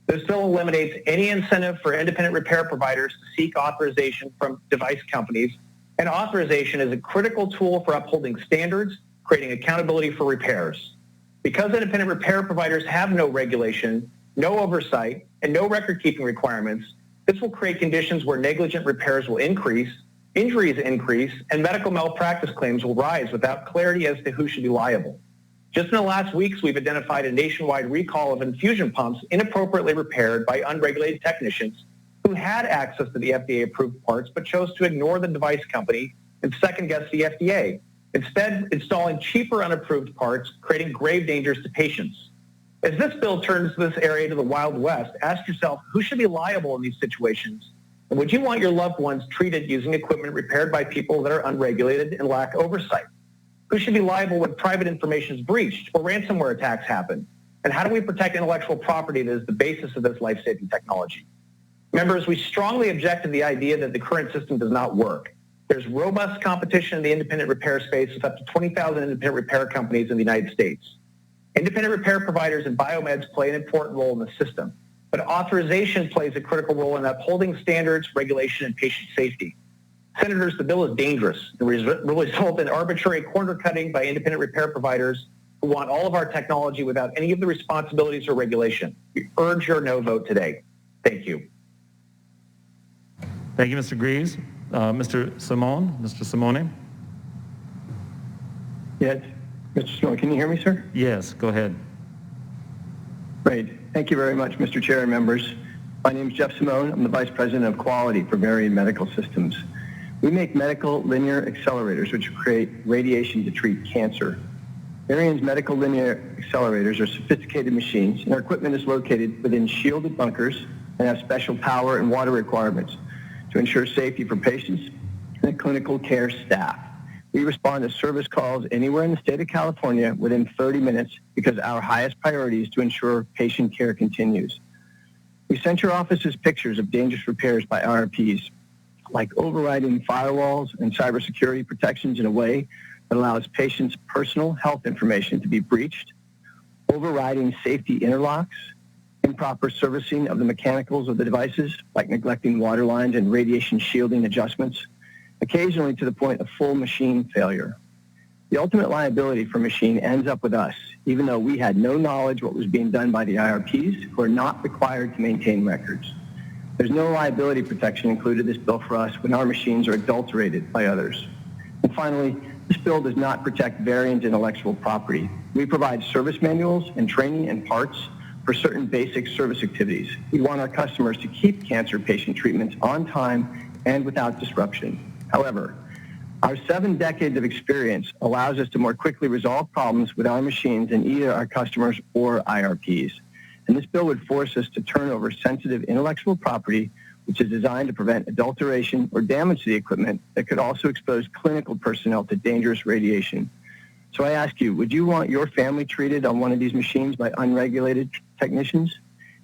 This bill eliminates any incentive for independent repair providers to seek authorization from device companies, and authorization is a critical tool for upholding standards, creating accountability for repairs. Because independent repair providers have no regulation, no oversight, and no record-keeping requirements, this will create conditions where negligent repairs will increase, injuries increase, and medical malpractice claims will rise without clarity as to who should be liable. Just in the last weeks, we've identified a nationwide recall of infusion pumps inappropriately repaired by unregulated technicians who had access to the FDA-approved parts but chose to ignore the device company and second-guess the FDA, instead installing cheaper unapproved parts, creating grave dangers to patients. As this bill turns this area to the Wild West, ask yourself, who should be liable in these situations? And would you want your loved ones treated using equipment repaired by people that are unregulated and lack oversight? Who should be liable when private information is breached or ransomware attacks happen? And how do we protect intellectual property that is the basis of this life-saving technology? Members, we strongly object to the idea that the current system does not work. There's robust competition in the independent repair space with up to 20,000 independent repair companies in the United States. Independent repair providers and biomeds play an important role in the system, but authorization plays a critical role in upholding standards, regulation, and patient safety. Senators, the bill is dangerous and will result in arbitrary corner cutting by independent repair providers who want all of our technology without any of the responsibilities or regulation. We urge your no vote today. Thank you. Thank you, Mr. Greaves. Mr. Simone? Yes, Mr. Simone, can you hear me, sir? Yes, go ahead. Great. Thank you very much, Mr. Chair and members. My name is Jeff Simone. I'm the Vice President of Quality for Varian Medical Systems. We make medical linear accelerators, which create radiation to treat cancer. Varian's medical linear accelerators are sophisticated machines, and our equipment is located within shielded bunkers and have special power and water requirements to ensure safety for patients and the clinical care staff. We respond to service calls anywhere in the state of California within 30 minutes because our highest priority is to ensure patient care continues. We sent your offices pictures of dangerous repairs by RRPs, like overriding firewalls and cybersecurity protections in a way that allows patients' personal health information to be breached, overriding safety interlocks, improper servicing of the mechanicals of the devices, like neglecting water lines and radiation shielding adjustments, occasionally to the point of full machine failure. The ultimate liability for a machine ends up with us, even though we had no knowledge what was being done by the IRPs, who are not required to maintain records. There's no liability protection included in this bill for us when our machines are adulterated by others. And finally, this bill does not protect Varian's intellectual property. We provide service manuals and training and parts for certain basic service activities. We want our customers to keep cancer patient treatments on time and without disruption. However, our 7 decades of experience allows us to more quickly resolve problems with our machines than either our customers or IRPs. And this bill would force us to turn over sensitive intellectual property, which is designed to prevent adulteration or damage to the equipment that could also expose clinical personnel to dangerous radiation. So I ask you, would you want your family treated on one of these machines by unregulated technicians?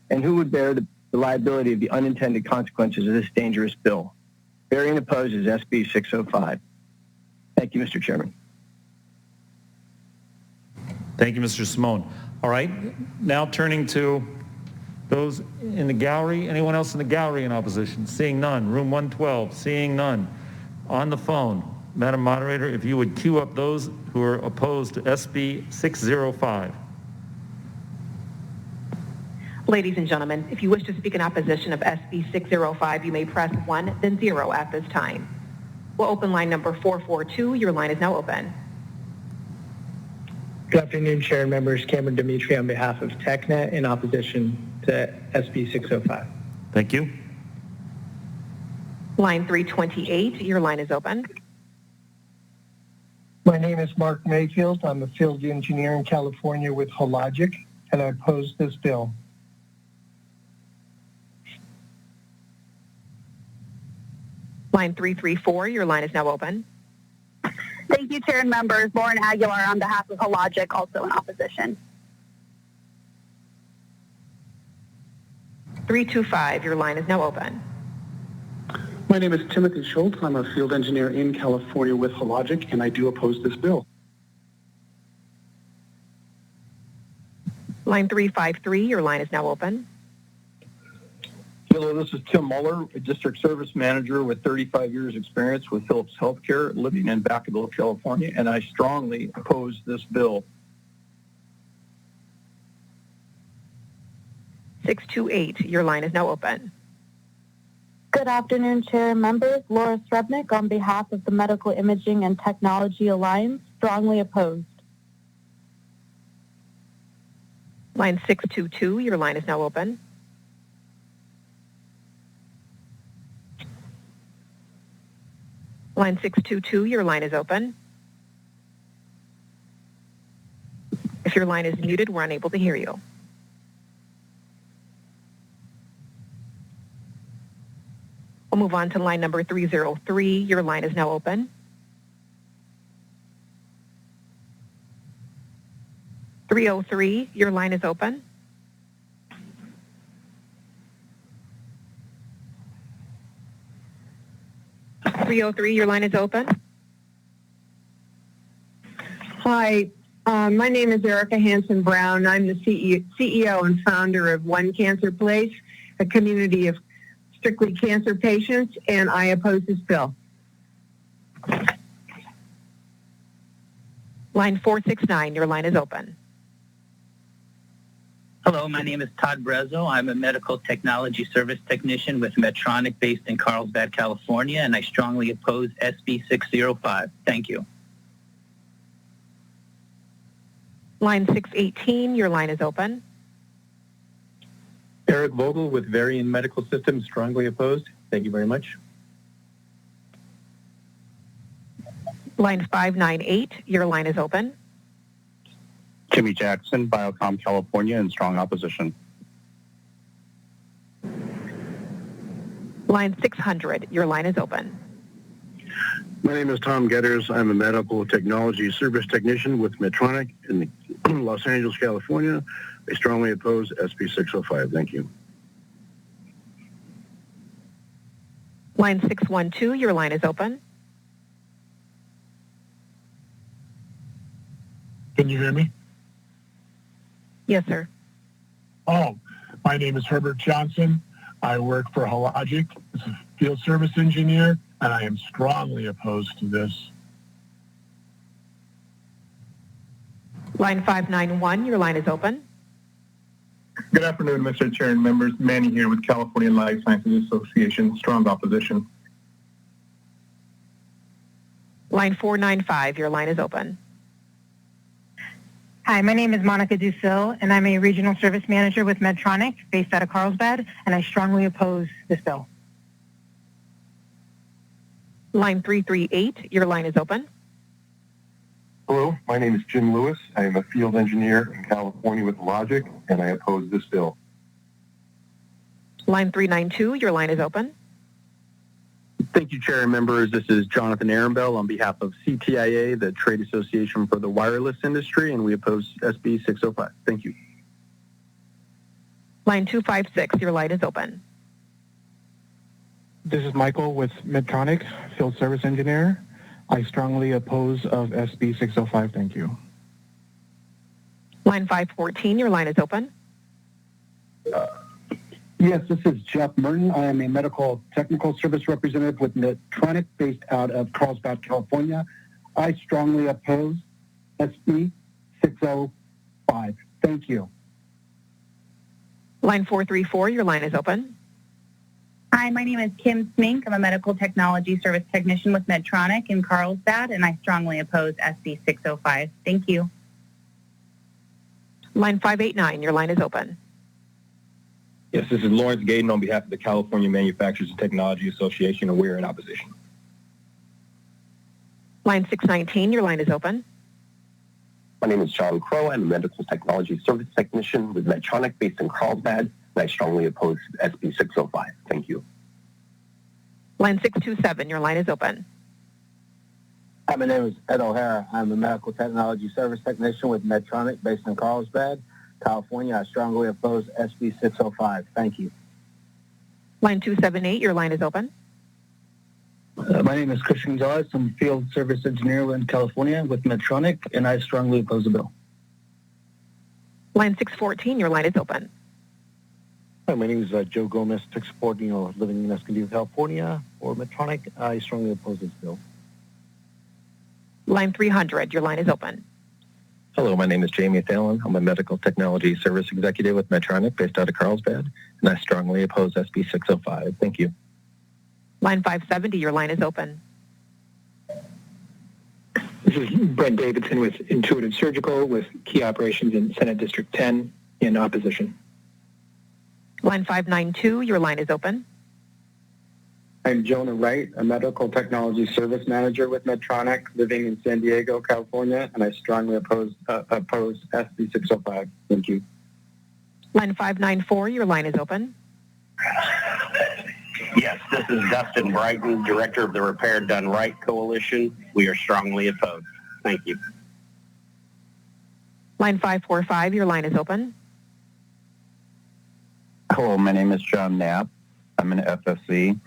And who would bear the liability of the unintended consequences of this dangerous bill? Varian opposes SB 605. Thank you, Mr. Chairman. Thank you, Mr. Simone. All right, now turning to those in the gallery. Anyone else in the gallery in opposition? Seeing none. Room 112, seeing none. On the phone, Madam Moderator, if you would queue up those who are opposed to SB 605. Ladies and gentlemen, if you wish to speak in opposition of SB 605, you may press 1, then 0 at this time. We'll open line number 442. Your line is now open. Good afternoon, Chair and members. Cameron Dimitri on behalf of TechNet in opposition to SB 605. Thank you. Line 328, your line is open. My name is Mark Mayfield. I'm a field engineer in California with Hologic, and I oppose this bill. Line 334, your line is now open. Thank you, Chair and members. Lauren Aguilar on behalf of Hologic, also in opposition. 325, your line is now open. My name is Timothy Schultz. I'm a field engineer in California with Hologic, and I do oppose this bill. Line 353, your line is now open. Hello, this is Tim Muller, a district service manager with 35 years experience with Philips Healthcare, living in Vacaville, California, and I strongly oppose this bill. 628, your line is now open. Good afternoon, Chair and members. Laura Srebnick on behalf of the Medical Imaging and Technology Alliance, strongly opposed. Line 622, your line is now open. Line 622, your line is open. If your line is muted, we're unable to hear you. We'll move on to line number 303. Your line is now open. 303, your line is open. Your line is open. Hi, my name is Erica Hanson Brown. I'm the CEO and founder of One Cancer Place, a community of strictly cancer patients, and I oppose this bill. Line 469, your line is open. Hello, my name is Todd Brezzo. I'm a medical technology service technician with Medtronic based in Carlsbad, California, and I strongly oppose SB 605. Thank you. Line 618, your line is open. Eric Vogel with Varian Medical Systems, strongly opposed. Thank you very much. Line 598, your line is open. Jimmy Jackson, Biocom, California, in strong opposition. Line 600, your line is open. My name is Tom Getters. I'm a medical technology service technician with Medtronic in Los Angeles, California. I strongly oppose SB 605. Thank you. Line 612, your line is open. Can you hear me? Yes, sir. Oh, my name is Herbert Johnson. I work for Hologic as a field service engineer, and I am strongly opposed to this. Line 591, your line is open. Good afternoon, Mr. Chair and members. Manny here with California Life Sciences Association. Strong opposition. Line 495, your line is open. Hi, my name is Monica Dusil, and I'm a regional service manager with Medtronic based out of Carlsbad, and I strongly oppose this bill. Line 338, your line is open. Hello, my name is Jim Lewis. I am a field engineer in California with Logic, and I oppose this bill. Line 392, your line is open. Thank you, Chair and members. This is Jonathan Ehrenbell on behalf of CTIA, the Trade Association for the Wireless Industry, and we oppose SB 605. Thank you. Line 256, your line is open. This is Michael with Medtronic, field service engineer. I strongly oppose of SB 605. Thank you. Line 514, your line is open. Yes, this is Jeff Merton. I am a medical technical service representative with Medtronic based out of Carlsbad, California. I strongly oppose SB 605. Thank you. Line 434, your line is open. Hi, my name is Kim Smink. I'm a medical technology service technician with Medtronic in Carlsbad, and I strongly oppose SB 605. Thank you. Line 589, your line is open. Yes, this is Lawrence Gaden on behalf of the California Manufacturers and Technology Association, and we're in opposition. Line 619, your line is open. My name is John Crow. I'm a medical technology service technician with Medtronic based in Carlsbad, and I strongly oppose SB 605. Thank you. Line 627, your line is open. Hi, my name is Ed O'Hara. I'm a medical technology service technician with Medtronic based in Carlsbad, California. I strongly oppose SB 605. Thank you. Line 278, your line is open. My name is Christian Gonzalez. I'm a field service engineer in California with Medtronic, and I strongly oppose the bill. Line 614, your line is open. Hi, my name is Joe Gomez, tech support, living in Escondido, California, for Medtronic. I strongly oppose this bill. Line 300, your line is open. Hello, my name is Jamie Thalen. I'm a medical technology service executive with Medtronic based out of Carlsbad, and I strongly oppose SB 605. Thank you. Line 570, your line is open. This is Brent Davidson with Intuitive Surgical with key operations in Senate District 10 in opposition. Line 592, your line is open. I'm Jonah Wright, a medical technology service manager with Medtronic, living in San Diego, California, and I strongly oppose SB 605. Thank you. Line 594, your line is open. Yes, this is Dustin Brighton, director of the Repair Done Right Coalition. We are strongly opposed. Thank you. Line 545, your line is open. Hello, my name is John Knapp. I'm an FSC in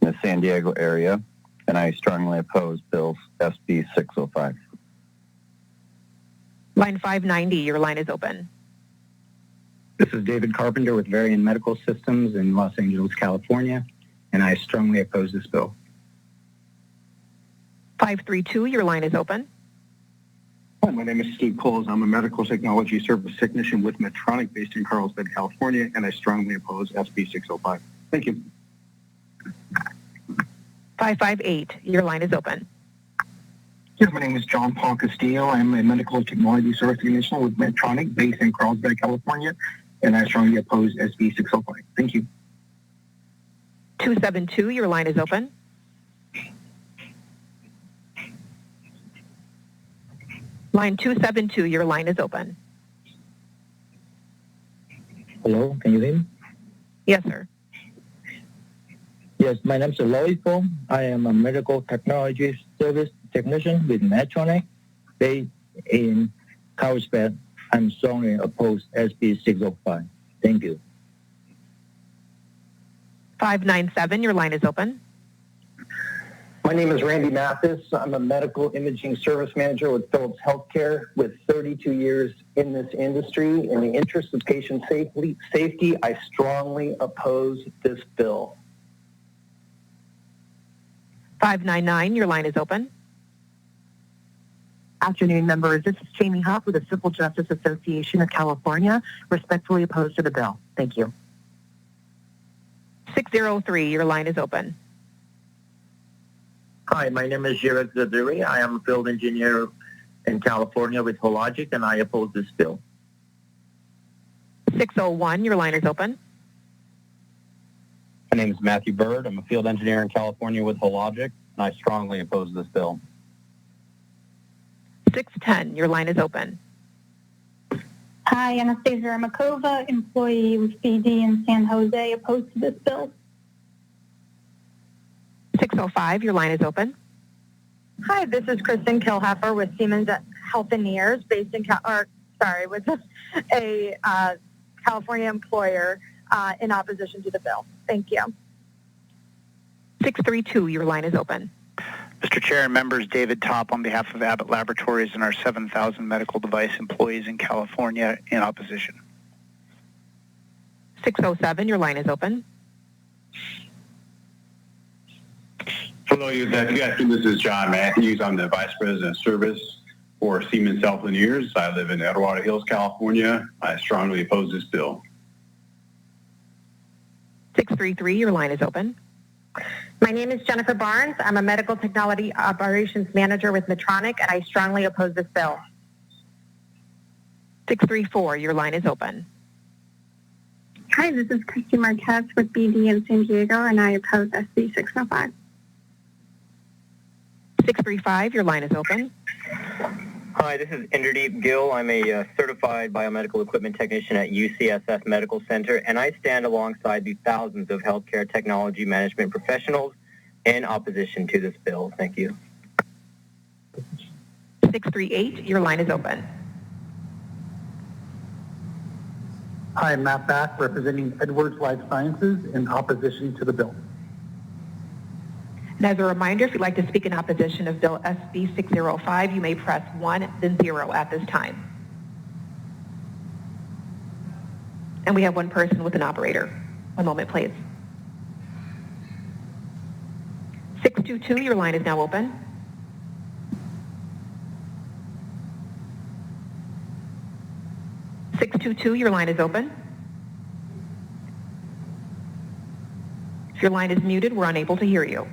the San Diego area, and I strongly oppose Bill SB 605. Line 590, your line is open. This is David Carpenter with Varian Medical Systems in Los Angeles, California, and I strongly oppose this bill. 532, your line is open. Hi, my name is Steve Coles. I'm a medical technology service technician with Medtronic based in Carlsbad, California, and I strongly oppose SB 605. Thank you. 558, your line is open. Yes, my name is John Paul Castillo. I'm a medical technology service technician with Medtronic based in Carlsbad, California, and I strongly oppose SB 605. Thank you. 272, your line is open. Line 272, your line is open. Hello, can you hear me? Yes, sir. Yes, my name is Lloyd Fong. I am a medical technology service technician with Medtronic based in Carlsbad. I'm strongly opposed SB 605. Thank you. 597, your line is open. My name is Randy Mathis. I'm a medical imaging service manager with Philips Healthcare with 32 years in this industry. In the interest of patient safety, I strongly oppose this bill. 599, your line is open. Afternoon, members. This is Jamie Huff with the Civil Justice Association of California. Respectfully opposed to the bill. Thank you. 603, your line is open. Hi, my name is Jirek Zaduri. I am a field engineer in California with Hologic, and I oppose this bill. 601, your line is open. My name is Matthew Bird. I'm a field engineer in California with Hologic, and I strongly oppose this bill. 610, your line is open. Hi, Anastasia Remakova, employee with BD in San Jose, opposed to this bill. 605, your line is open. Hi, this is Kristen Kilheffer with Siemens Healthineers, based in with a California employer in opposition to the bill. Thank you. 632, your line is open. Mr. Chair and members, David Topp on behalf of Abbott Laboratories and our 7,000 medical device employees in California in opposition. 607, your line is open. Hello, good afternoon. This is John Matthews. I'm the Vice President of Service for Siemens Healthineers. I live in Edgewater Hills, California. I strongly oppose this bill. 633, your line is open. My name is Jennifer Barnes. I'm a Medical Technology Operations Manager with Medtronic, and I strongly oppose this bill. 634, your line is open. Hi, this is Christy Marquez with BD in San Diego, and I oppose SB 605. 635, your line is open. Hi, this is Inderdeep Gill. I'm a certified biomedical equipment technician at UCSF Medical Center, and I stand alongside the thousands of healthcare technology management professionals in opposition to this bill. Thank you. 638, your line is open. Hi, I'm Matt Back, representing Edwards Life Sciences in opposition to the bill. And as a reminder, if you'd like to speak in opposition of Bill SB 605, you may press 1, then 0 at this time. And we have one person with an operator. One moment, please. 622, your line is now open. Your line is open. If your line is muted, we're unable to hear you.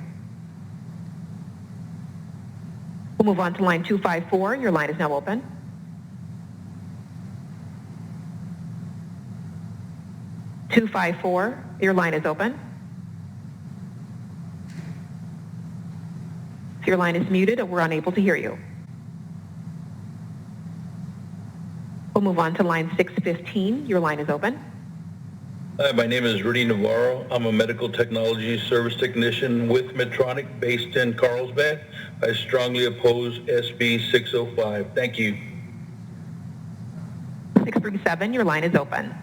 We'll move on to line 254. Your line is now open. Your line is open. If your line is muted, we're unable to hear you. We'll move on to line 615. Your line is open. Hi, my name is Rudy Navarro. I'm a medical technology service technician with Medtronic based in Carlsbad. I strongly oppose SB 605. Thank you. 637, your line is open.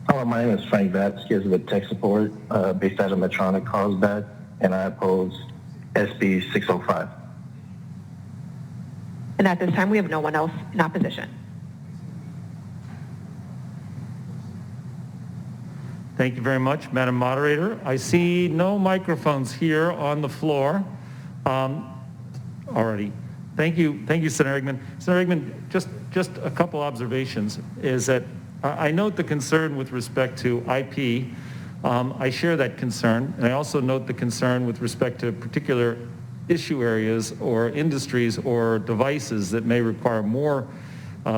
Hello, my name is Frank Vasquez with Tech Support based out of Medtronic Carlsbad, and I oppose SB 605. And at this time, we have no one else in opposition. Thank you very much, Madam Moderator. I see no microphones here on the floor already. Thank you, Senator Eggman. Senator Eggman, just a couple observations is that I note the concern with respect to IP. I share that concern, and I also note the concern with respect to particular issue areas or industries or devices that may require more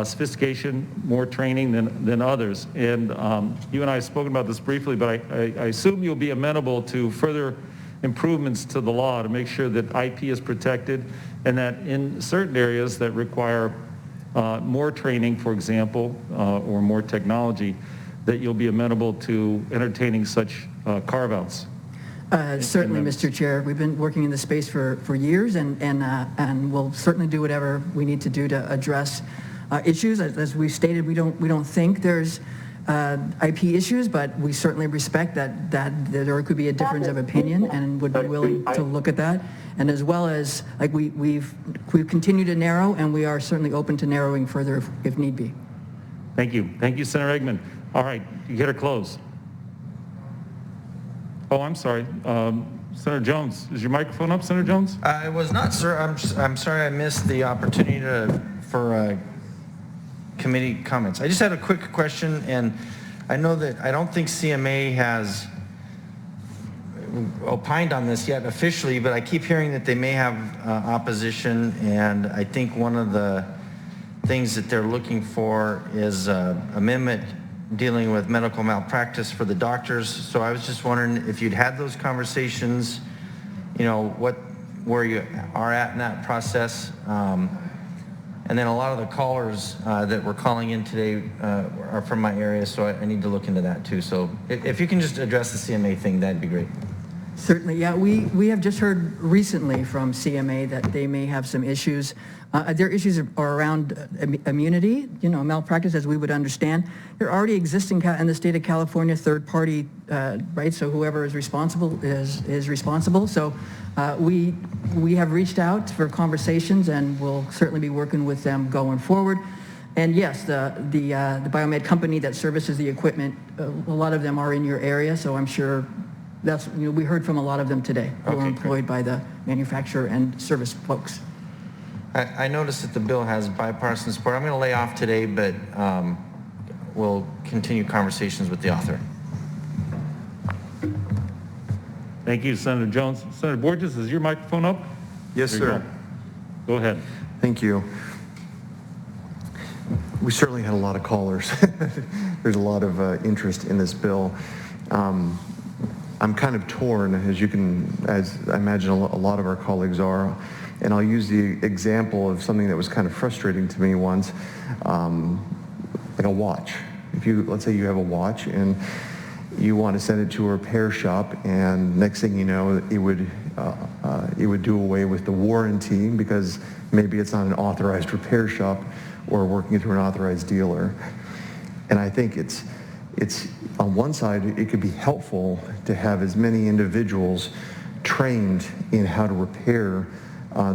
sophistication, more training than others. And you and I have spoken about this briefly, but I assume you'll be amenable to further improvements to the law to make sure that IP is protected and that in certain areas that require more training, for example, or more technology, that you'll be amenable to entertaining such carve-outs. Certainly, Mr. Chair. We've been working in this space for years, and we'll certainly do whatever we need to do to address issues. As we've stated, we don't think there's IP issues, but we certainly respect that there could be a difference of opinion, and would be willing to look at that. And as well as like we've continued to narrow, and we are certainly open to narrowing further if need be. Thank you, Senator Eggman. All right, you get her close. Oh, I'm sorry. Senator Jones, is your microphone up, Senator Jones? I was not, sir. I'm sorry I missed the opportunity for committee comments. I just had a quick question, and I know that I don't think CMA has opined on this yet officially, but I keep hearing that they may have opposition, and I think one of the things that they're looking for is amendment dealing with medical malpractice for the doctors. So I was just wondering if you'd had those conversations, where you are at in that process. And then a lot of the callers that were calling in today are from my area, so I need to look into that too. So if you can just address the CMA thing, that'd be great. Certainly, yeah. We have just heard recently from CMA that they may have some issues. Their issues are around immunity, malpractice, as we would understand. There already exists in the state of California third-party, right? So whoever is responsible is responsible. So we have reached out for conversations, and we'll certainly be working with them going forward. And yes, the biomed company that services the equipment, a lot of them are in your area, so I'm sure that's, we heard from a lot of them today who are employed by the manufacturer and service folks. I noticed that the bill has bipartisan support. I'm going to lay off today, but we'll continue conversations with the author. Thank you, Senator Jones. Senator Borges, is your microphone up? Yes, sir. Go ahead. Thank you. We certainly had a lot of callers. There's a lot of interest in this bill. I'm kind of torn, as I imagine a lot of our colleagues are, and I'll use the example of something that was kind of frustrating to me once, like a watch. Let's say you have a watch and you want to send it to a repair shop, and next thing you know, it would do away with the warranty because maybe it's not an authorized repair shop or working through an authorized dealer. And I think it's on one side, it could be helpful to have as many individuals trained in how to repair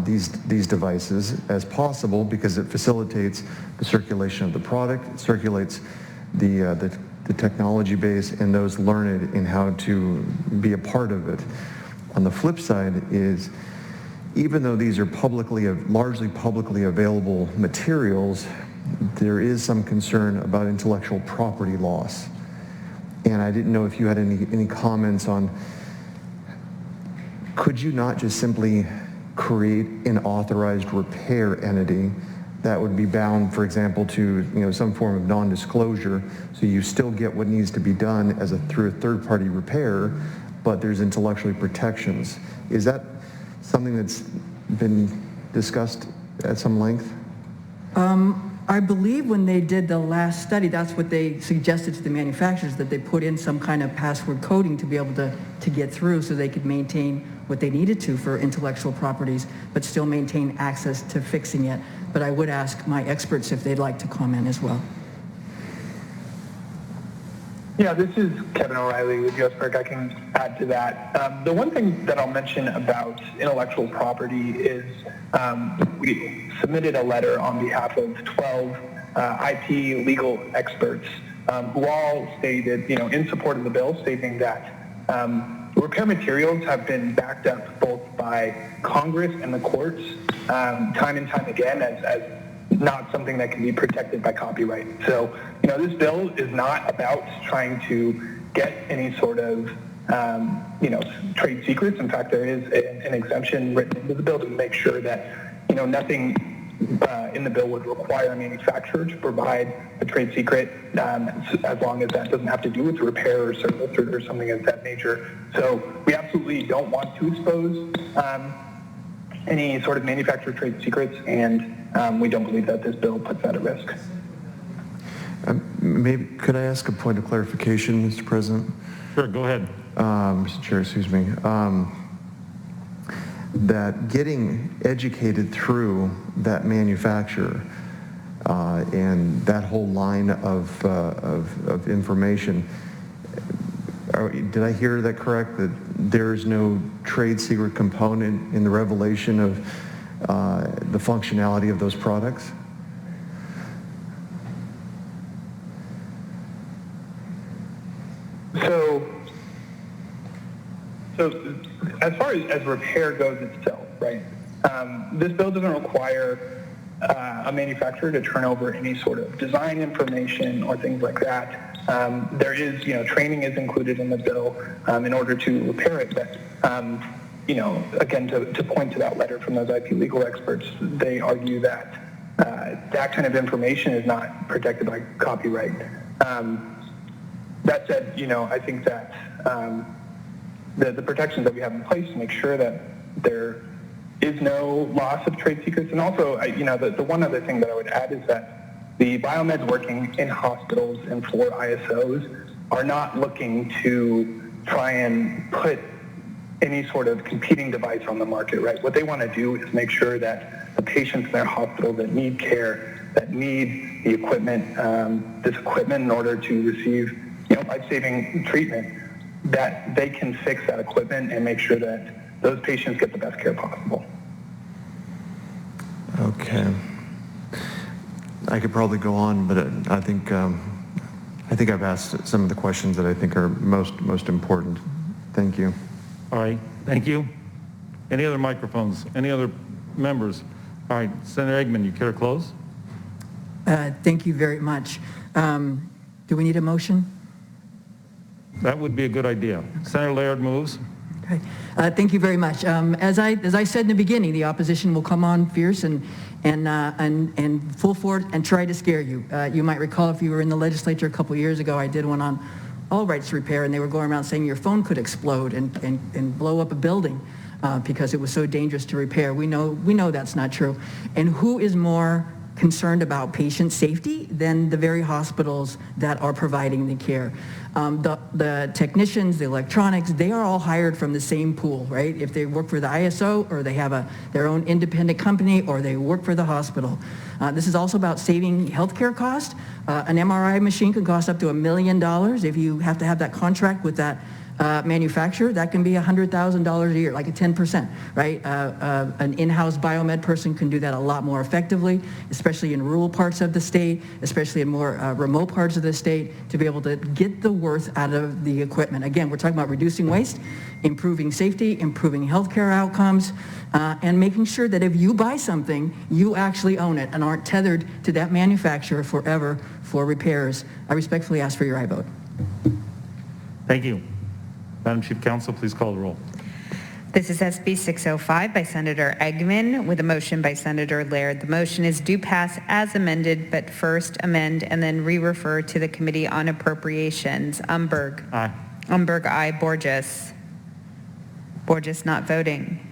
these devices as possible, because it facilitates the circulation of the product, it circulates the technology base, and those learned in how to be a part of it. On the flip side is, even though these are largely publicly available materials, there is some concern about intellectual property loss. And I didn't know if you had any comments on, could you not just simply create an authorized repair entity that would be bound, for example, to some form of non-disclosure, so you still get what needs to be done through a third-party repair, but there's intellectual protections? Is that something that's been discussed at some length? I believe when they did the last study, that's what they suggested to the manufacturers, that they put in some kind of password coding to be able to get through, so they could maintain what they needed to for intellectual properties, but still maintain access to fixing it. But I would ask my experts if they'd like to comment as well. Yeah, this is Kevin O'Reilly with US Berg. I can add to that. The one thing that I'll mention about intellectual property is we submitted a letter on behalf of 12 IP legal experts who all stated, in support of the bill, stating that repair materials have been backed up both by Congress and the courts time and time again as not something that can be protected by copyright. So, this bill is not about trying to get any sort of, trade secrets. In fact, there is an exemption written into the bill to make sure that, nothing in the bill would require a manufacturer to provide a trade secret as long as that doesn't have to do with repair or service or something of that nature. So we absolutely don't want to expose any sort of manufacturer trade secrets, and we don't believe that this bill puts that at risk. Maybe could I ask a point of clarification, Mr. President? Sure, go ahead. Mr. Chair, excuse me. That getting educated through that manufacturer and that whole line of information, did I hear that correct, that there is no trade secret component in the revelation of the functionality of those products? So So as far as repair goes itself, right, this bill doesn't require a manufacturer to turn over any sort of design information or things like that. There is, training is included in the bill in order to repair it. But, again, to point to that letter from those IP legal experts, they argue that that kind of information is not protected by copyright. That said, I think that the protections that we have in place to make sure that there is no loss of trade secrets. And also, the one other thing that I would add is that the biomeds working in hospitals and for ISOs are not looking to try and put any sort of competing device on the market, right? What they want to do is make sure that the patients in their hospital that need care, that need the equipment, this equipment in order to receive, life-saving treatment, that they can fix that equipment and make sure that those patients get the best care possible. Okay. I could probably go on, but I think I've asked some of the questions that I think are most important. Thank you. All right, thank you. Any other microphones? Any other members? All right, Senator Eggman, you care to close? Thank you very much. Do we need a motion? That would be a good idea. Senator Laird moves. Okay. Thank you very much. As I said in the beginning, the opposition will come on fierce and full force and try to scare you. You might recall if you were in the legislature a couple years ago, I did one on all rights repair, and they were going around saying your phone could explode and blow up a building because it was so dangerous to repair. We know that's not true. And who is more concerned about patient safety than the very hospitals that are providing the care? The technicians, the electronics, they are all hired from the same pool, right? If they work for the ISO or they have their own independent company or they work for the hospital. This is also about saving healthcare costs. An MRI machine can cost up to $1 million. If you have to have that contract with that manufacturer, that can be $100,000 a year, like a 10%, right? An in-house biomed person can do that a lot more effectively, especially in rural parts of the state, especially in more remote parts of the state, to be able to get the worth out of the equipment. Again, we're talking about reducing waste, improving safety, improving healthcare outcomes, and making sure that if you buy something, you actually own it and aren't tethered to that manufacturer forever for repairs. I respectfully ask for your aye vote. Thank you. Madam Chief Counsel, please call the roll. This is SB 605 by Senator Eggman with a motion by Senator Laird. The motion is do pass as amended, but first amend and then re-refer to the Committee on Appropriations. Umberg. Aye. Umberg, aye. Borges. Borges not voting.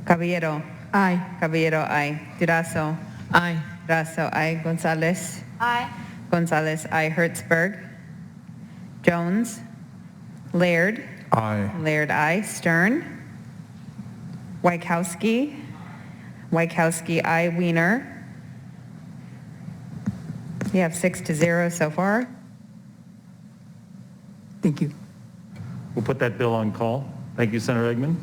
Caballero. Aye. Caballero, aye. Durazo. Aye. Durazo, aye. Gonzalez. Aye. Gonzalez, aye. Hertzberg. Jones. Laird. Aye. Laird, aye. Stern. Wykowski. Wykowski, aye. Wiener. We have 6-0 so far. Thank you. We'll put that bill on call. Thank you, Senator Eggman.